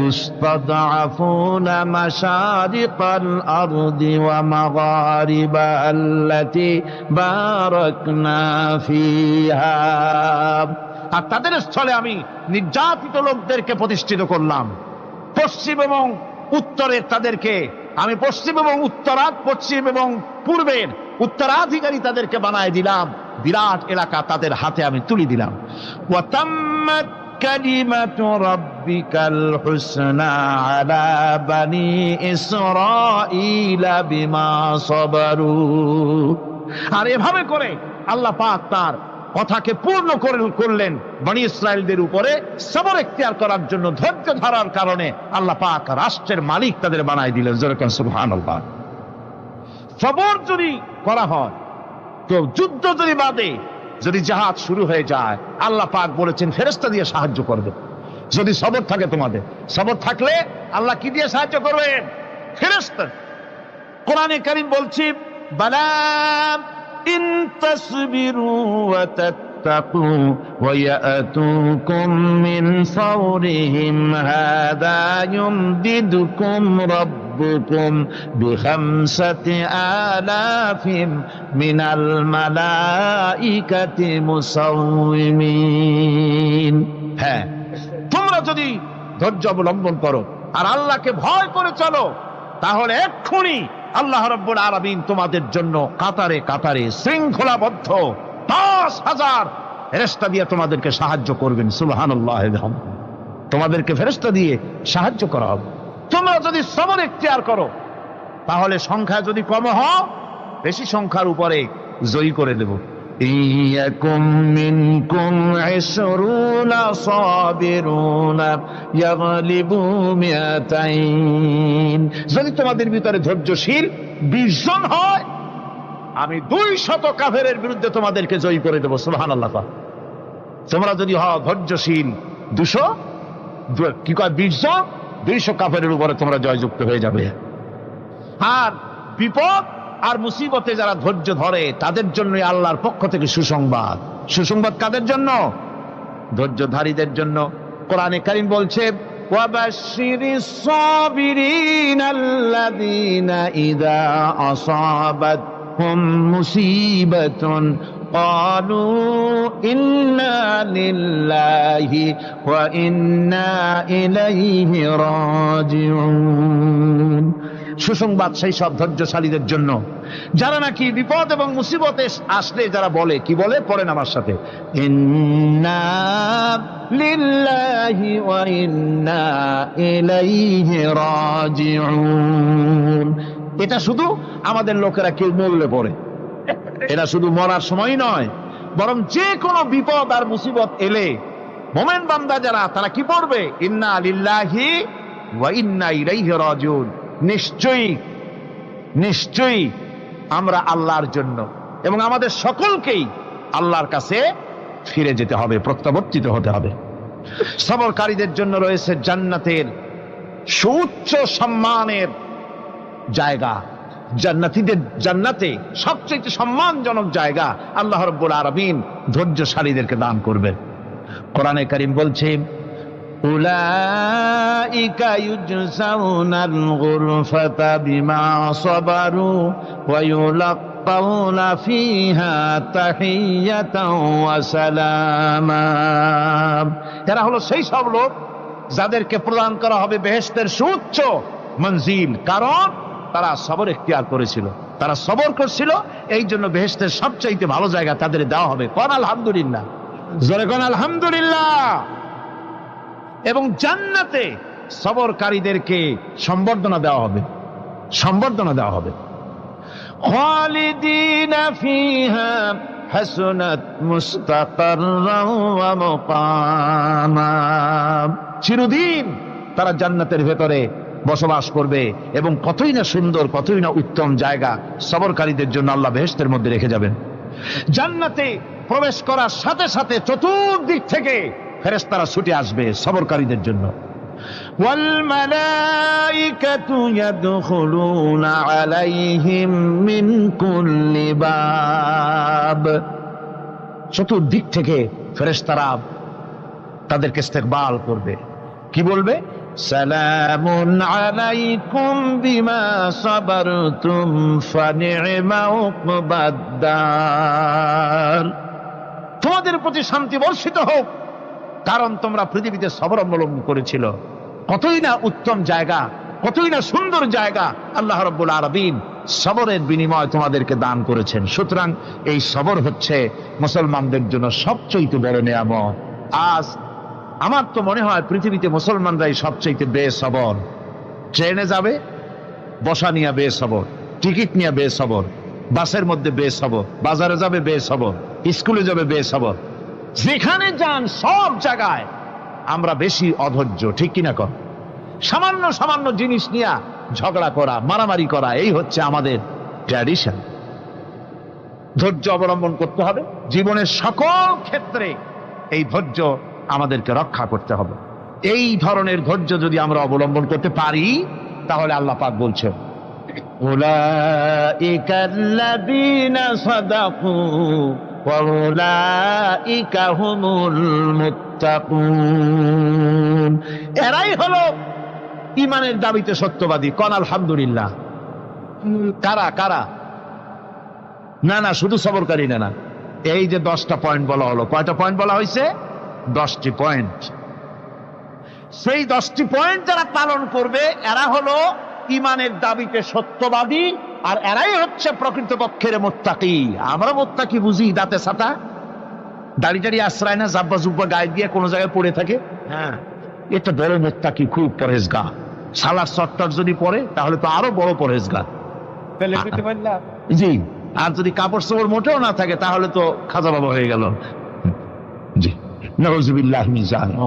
ইস্তাদআফুনা মাশারিকাল আরদি ওয়া মাগারিবা আল্লাতী বারাকনা ফিহা। আর তাদের স্থলে আমি নির্যাতিত লোকদেরকে প্রতিষ্ঠিত করলাম। পশ্চিম এবং উত্তরের তাদেরকে আমি পশ্চিম এবং পশ্চিম এবং পূর্বের উত্তরাধিকারী তাদেরকে বানায় দিলাম। বিরাট এলাকা তাদের হাতে আমি তুলে দিলাম। ওয়া তাম্মাত কালিমাতু রাব্বিকাল হুসনা আলা বানি ইসরাঈলা বিমা সাবারু। আর এভাবে করে আল্লাহ পাক তার কথাকে পূর্ণ করলেন বনি ইসরাইলদের উপরে। সবর এখতিয়ার করার জন্য, ধৈর্য ধরার কারণে আল্লাহ পাক রাষ্ট্রের মালিক তাদের বানায় দিলেন। যেরকম সুবহানাল্লাহ। সবর যদি করা হয়, তো যুদ্ধ যদি বাদে, যদি জাহাজ শুরু হয়ে যায়, আল্লাহ পাক বলেছেন ফেরেশতা দিয়ে সাহায্য করবে। যদি সবর থাকে তোমাদের, সবর থাকলে আল্লাহ কি দিয়ে সাহায্য করবেন? ফেরেশতা। কোরআনে কারীম বলছি, বালা ইন তাসবিরু ওয়া তাত্তাকু ওয়া ইয়াতুকুম মিন ফাওরিহিম হাদা ইউমদিদুকুম রাব্বুকুম বিখামসাতি আলাফিন মিনাল মালাইকাতি মুসাউমিন। হ্যাঁ, তোমরা যদি ধৈর্য অবলম্বন করো আর আল্লাহকে ভয় করে চলো, তাহলে এক্ষুনি আল্লাহ রাব্বুল আলামিন তোমাদের জন্য কাতারে কাতারে শৃঙ্খলাবদ্ধ 10,000 ফেরেশতা দিয়ে তোমাদেরকে সাহায্য করবেন। সুবহানাল্লাহ। তোমাদেরকে ফেরেশতা দিয়ে সাহায্য করা হবে। তোমরা যদি সবর এখতিয়ার করো, তাহলে সংখ্যা যদি কম হয়, বেশি সংখ্যার উপরে জয়ী করে দেব। ইয়াকুম মিনকুম 20 সাবিরুনা ইয়াগলিবু মিয়াতাইন। যদি তোমাদের ভিতরে ধৈর্যশীল 20 জন হয়, আমি 200 কাফেরের বিরুদ্ধে তোমাদেরকে জয়ী করে দেব। সুবহানাল্লাহ। তোমরা যদি হও ধৈর্যশীল 200, কি কয় 20 জন, 200 কাফেরের উপরে তোমরা জয়যুক্ত হয়ে যাবে। আর বিপদ আর মুসিবতে যারা ধৈর্য ধরে, তাদের জন্য আল্লাহর পক্ষ থেকে সুসংবাদ। সুসংবাদ কাদের জন্য? ধৈর্যধারীদের জন্য। কোরআনে কারীম বলছে, ওয়াবাশশিরিস সাবিরিনাল্লাযীনা ইযা আসাবাতহুম মুসিবাতুন ক্বালু ইন্না লিল্লাহি ওয়া ইন্না ইলাইহি রাজিউন। সুসংবাদ সেই সব ধৈর্যশালীদের জন্য যারা নাকি বিপদ এবং মুসিবতে আসলে যারা বলে, কি বলে? পড়েন আমার সাথে, ইন্না লিল্লাহি ওয়া ইন্না ইলাইহি রাজিউন। এটা শুধু আমাদের লোকেরা কেউ মরলে পড়ে, এটা শুধু মরার সময় নয়, বরং যে কোনো বিপদ আর মুসিবত এলে মোমেন বান্দা যারা, তারা কি পড়বে? ইন্না লিল্লাহি ওয়া ইন্না ইলাইহি রাজিউন। নিশ্চয়ই নিশ্চয়ই আমরা আল্লাহর জন্য এবং আমাদের সকলকেই আল্লাহর কাছে ফিরে যেতে হবে, প্রত্যাবর্তিত হতে হবে। সবরকারীদের জন্য রয়েছে জান্নাতের সুউচ্চ সম্মানের জায়গা। জান্নাতে সবচেয়ে সম্মানজনক জায়গা আল্লাহ রাব্বুল আলামিন ধৈর্যশালীদেরকে দান করবেন। কোরআনে কারীম বলছে, উলাইকা ইউজসাউনাল গুরফাতা বিমা সাবারু ওয়া ইউলাক্কাউনা ফিহা তাহিয়াতাও ওয়া সালামা। এরা হলো সেই সব লোক যাদেরকে প্রদান করা হবে বেহেশতের সুউচ্চ মঞ্জিল, কারণ তারা সবর এখতিয়ার করেছিল, তারা সবর করছিল। এই জন্য বেহেশতের সবচাইতে ভালো জায়গা তাদের দেওয়া হবে। কোন আলহামদুলিল্লাহ, জোরে কোন আলহামদুলিল্লাহ। এবং জান্নাতে সবরকারীদেরকে সম্বর্ধনা দেওয়া হবে, সম্বর্ধনা দেওয়া হবে। খালিদিনা ফিহা হাসনাত মুস্তাকাররাও ওয়া মুকামা। চিরদিন তারা জান্নাতের ভেতরে বসবাস করবে এবং কতই না সুন্দর, কতই না উত্তম জায়গা সবরকারীদের জন্য আল্লাহ বেহেশতের মধ্যে রেখে যাবেন। জান্নাতে প্রবেশ করার সাথে সাথে চতুর্দিক থেকে ফেরেশতারা ছুটে আসবে সবরকারীদের জন্য। والملائكة يدخلون عليهم من كل باب, চতুর্দিক থেকে ফেরেশতারা তাদেরকে ইস্তেকবাল করবে, কি বলবে? সালামুন আলাইকুম বিমা সাবারতুম ফানি'মা উকবাদ-দার, তোমাদের প্রতি শান্তি বর্ষিত হোক, কারণ তোমরা পৃথিবীতে সবর অবলম্বন করেছিল। কতই না উত্তম জায়গা, কতই না সুন্দর জায়গা আল্লাহ রাব্বুল আলামিন সবরের বিনিময় তোমাদেরকে দান করেছেন। সুতরাং এই সবর হচ্ছে মুসলমানদের জন্য সবচেয়ে বড় নিয়ামত। আজ আমার তো মনে হয় পৃথিবীতে মুসলমানরাই সবচেয়ে বেসবর। ট্রেনে যাবে বসা নিয়ে বেসবর, টিকিট নিয়ে বেসবর, বাসের মধ্যে বেসবর, বাজারে যাবে বেসবর, স্কুলে যাবে বেসবর, যেখানে যান সব জায়গায় আমরা বেশি অধৈর্য, ঠিক কিনা কর? সামান্য সামান্য জিনিস নিয়ে ঝগড়া করা, মারামারি করা, এই হচ্ছে আমাদের ট্র্যাডিশন। ধৈর্য অবলম্বন করতে হবে জীবনের সকল ক্ষেত্রে, এই ধৈর্য আমাদেরকে রক্ষা করতে হবে। এই ধরনের ধৈর্য যদি আমরা অবলম্বন করতে পারি তাহলে আল্লাহ পাক বলছেন উলাইকাল্লাযীনা সাদাকু ওয়া উলাইকা হুমুল মুত্তাকুন, এরাই হলো ঈমানের দাবিতে সত্যবাদী। কোন আলহামদুলিল্লাহ। কারা কারা? না না, শুধু সবরকারী না, এই যে 10টা পয়েন্ট বলা হলো, কয়টা পয়েন্ট বলা হয়েছে? 10টি পয়েন্ট। সেই 10টি পয়েন্ট যারা পালন করবে এরা হলো ঈমানের দাবিতে সত্যবাদী, আর এরাই হচ্ছে প্রকৃতপক্ষের মুত্তাকি। আমরা মুত্তাকি বুঝি দাঁতে ছাতা, দাড়ি টাড়ি আশ্রয় না, জাব্বা জুব্বা গায়ে দিয়ে কোনো জায়গায় পড়ে থাকে, হ্যাঁ, এটা বড় মুত্তাকি, খুব পরহেজগার। সালার চট্টর যদি পড়ে তাহলে তো আরো বড় পরহেজগার। জি, আর যদি কাপড় চোপড় মোটেও না থাকে তাহলে তো খাজা বাবা হয়ে গেল। জি, নাউযুবিল্লাহ মিন যালিক।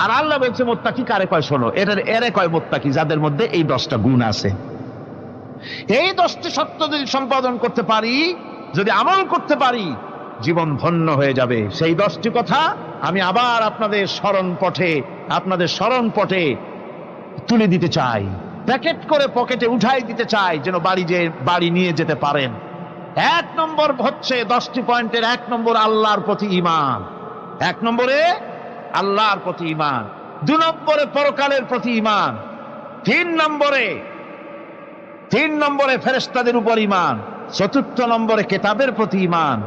আর আল্লাহ বলছে মুত্তাকি কারে কয় শোনো, এরে কয় মুত্তাকি যাদের মধ্যে এই 10টা গুণ আছে। এই 10টি সত্য যদি সম্পাদন করতে পারি, যদি আমল করতে পারি, জীবন ধন্য হয়ে যাবে। সেই 10টি কথা আমি আবার আপনাদের স্মরণ পটে তুলে দিতে চাই, প্যাকেট করে পকেটে উঠাই দিতে চাই, যেন বাড়ি নিয়ে যেতে পারেন। 1 নম্বর হচ্ছে 10টি পয়েন্টের 1 নম্বর আল্লাহর প্রতি ঈমান। 1 নম্বরে আল্লাহর প্রতি ঈমান, 2 নম্বরে পরকালের প্রতি ঈমান, 3 নম্বরে ফেরেশতাদের উপর ঈমান, 4র্থ নম্বরে কিতাবের প্রতি ঈমান,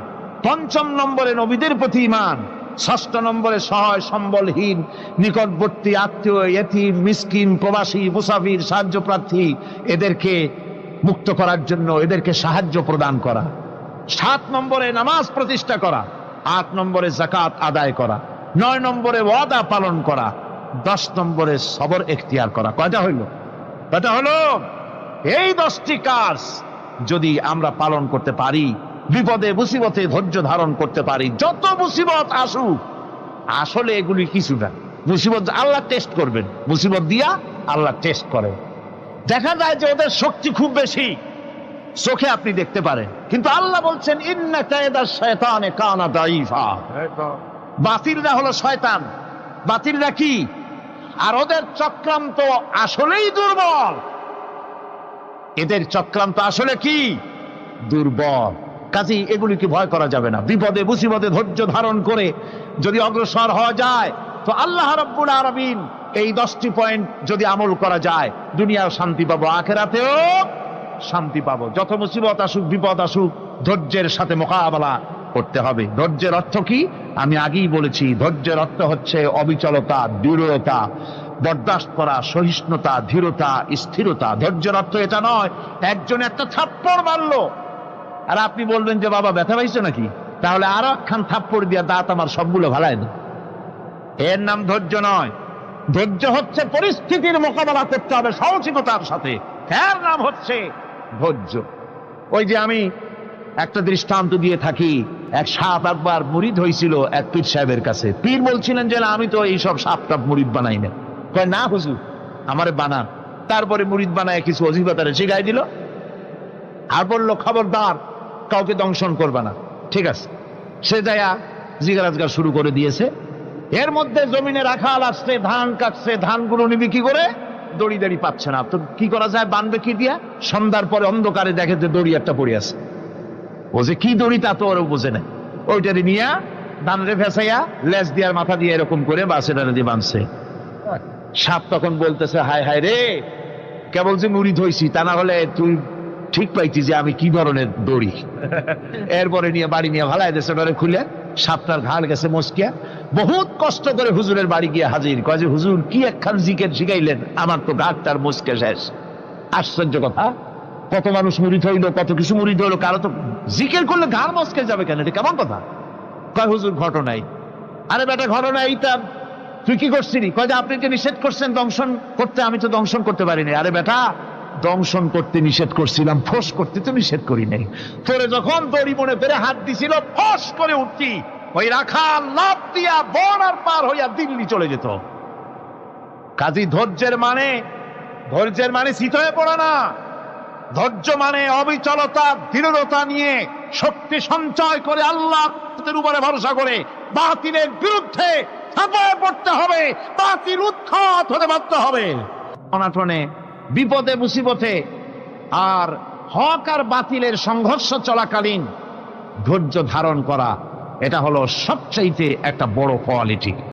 5ম নম্বরে নবীদের প্রতি ঈমান, 6ষ্ঠ নম্বরে সহায় সম্বলহীন নিকটবর্তী আত্মীয়, ইয়েতিম, মিসকিন, প্রবাসী, মুসাফির, সাহায্য প্রার্থী, এদেরকে মুক্ত করার জন্য এদেরকে সাহায্য প্রদান করা, 7 নম্বরে নামাজ প্রতিষ্ঠা করা, 8 নম্বরে যাকাত আদায় করা, 9 নম্বরে ওয়াদা পালন করা, 10 নম্বরে সবর এখতিয়ার করা। কয়টা হইল? এই 10টি কাজ যদি আমরা পালন করতে পারি, বিপদে মুসিবতে ধৈর্য ধারণ করতে পারি, যত মুসিবত আসুক, আসলে এগুলি কিছু না। মুসিবত আল্লাহ টেস্ট করবেন, মুসিবত দিয়া আল্লাহ টেস্ট করেন। দেখা যায় যে ওদের শক্তি খুব বেশি, চোখে আপনি দেখতে পারেন, কিন্তু আল্লাহ বলছেন ইন্না কায়দাশ শায়তানে কানা দাঈফা। বাতিলরা হলো শয়তান, বাতিলরা কি? আর ওদের চক্রান্ত আসলেই দুর্বল। এদের চক্রান্ত আসলে কি? দুর্বল। কাজেই এগুলিকে ভয় করা যাবে না। বিপদে মুসিবতে ধৈর্য ধারণ করে যদি অগ্রসর হওয়া যায় তো আল্লাহ রাব্বুল আলামিন এই 10টি পয়েন্ট যদি আমল করা যায়, দুনিয়াও শান্তি পাবো, আখিরাতেও শান্তি পাবো। যত মুসিবত আসুক, বিপদ আসুক, ধৈর্যের সাথে মোকাবেলা করতে হবে। ধৈর্যের অর্থ কি? আমি আগেই বলেছি, ধৈর্যের অর্থ হচ্ছে অবিচলতা, দৃঢ়তা, বরদাস্ত করা, সহিষ্ণুতা, ধীরতা, স্থিরতা। ধৈর্যের অর্থ এটা নয় একজন একটা থাপ্পড় মারলো আর আপনি বলবেন যে বাবা ব্যথা পাইছো নাকি, তাহলে আরো একখান থাপ্পড় দিয়া দাঁত আমার সবগুলো ভালাই দেয়। এর নাম ধৈর্য নয়। ধৈর্য হচ্ছে পরিস্থিতির মোকাবেলা করতে হবে সাহসিকতার সাথে, এর নাম হচ্ছে ধৈর্য। ওই যে আমি একটা দৃষ্টান্ত দিয়ে থাকি, এক সাপ একবার মুরিদ হয়েছিল এক পীর সাহেবের কাছে। পীর বলছিলেন যে আমি তো এইসব সাপ টাপ মুরিদ বানাই না। কয় না হুজুর, আমারে বানান। তারপরে মুরিদ বানায় কিছু অজিফাতারে শিখাই দিল, আর বললো খবরদার কাউকে দংশন করবা না। ঠিক আছে, সে যায়া জিগারাজগার শুরু করে দিয়েছে। এর মধ্যে জমিনে রাখাল আসছে, ধান কাটছে, ধানগুলো নিবি কি করে, দড়ি দাড়ি পাচ্ছে না, তো কি করা যায়, বানবে কি দিয়া? সন্ধ্যার পরে অন্ধকারে দেখে যে দড়ি একটা পড়ে আছে, ও যে কি দড়ি তা তো ওরা বোঝে না, ওইটারে নিয়া ধানরে ফেসাইয়া লেজ দিয়ার মাথা দিয়ে এরকম করে বাসেটারে দিয়ে বাঁধছে। সাপ তখন বলতেছে, হায় হায় রে, কেবল যে মুরিদ হইছি, তা না হলে তুই ঠিক পাইতি যে আমি কি ধরনের দড়ি। এরপরে নিয়ে বাড়ি নিয়ে ভালাই দেশে ওটারে খুলে, সাপটার ঘাড় গেছে মস্কিয়া। বহুত কষ্ট করে হুজুরের বাড়ি গিয়ে হাজির, কয় যে হুজুর কি একখান জিকের শিখাইলেন, আমার তো ঘাটটার মস্কে শেষ। আশ্চর্য কথা, কত মানুষ মুরিদ হইলো, কত কিছু মুরিদ হইলো, কারো তো জিকের করলে ঘাড় মস্কে যাবে কেন, এটা কেমন কথা? কয় হুজুর ঘটনাই। আরে বেটা ঘটনা এইটা, তুই কি করছিলি? কয় যে আপনি যে নিষেধ করছেন দংশন করতে, আমি তো দংশন করতে পারিনি। আরে বেটা, দংশন করতে নিষেধ করছিলাম, ফোঁস করতে তো নিষেধ করি নাই। তোরে যখন দড়ি মনে পেরে হাত দিছিল, ফোঁস করে উঠতি, ওই রাখা লাভ দিয়া বর্ডার পার হইয়া দিল্লি চলে যেত। কাজী ধৈর্যের মানে শীত হয়ে পড়া না। ধৈর্য মানে অবিচলতা, দৃঢ়তা নিয়ে শক্তি সঞ্চয় করে আল্লাহর উপরে ভরসা করে বাতিলের বিরুদ্ধে ঝাঁপিয়ে পড়তে হবে, বাতিল উৎখাত হতে বাধ্য হবে। অনাটনে, বিপদে, মুসিবতে, আর হক আর বাতিলের সংঘর্ষ চলাকালীন ধৈর্য ধারণ করা, এটা হলো সবচাইতে একটা বড় কোয়ালিটি।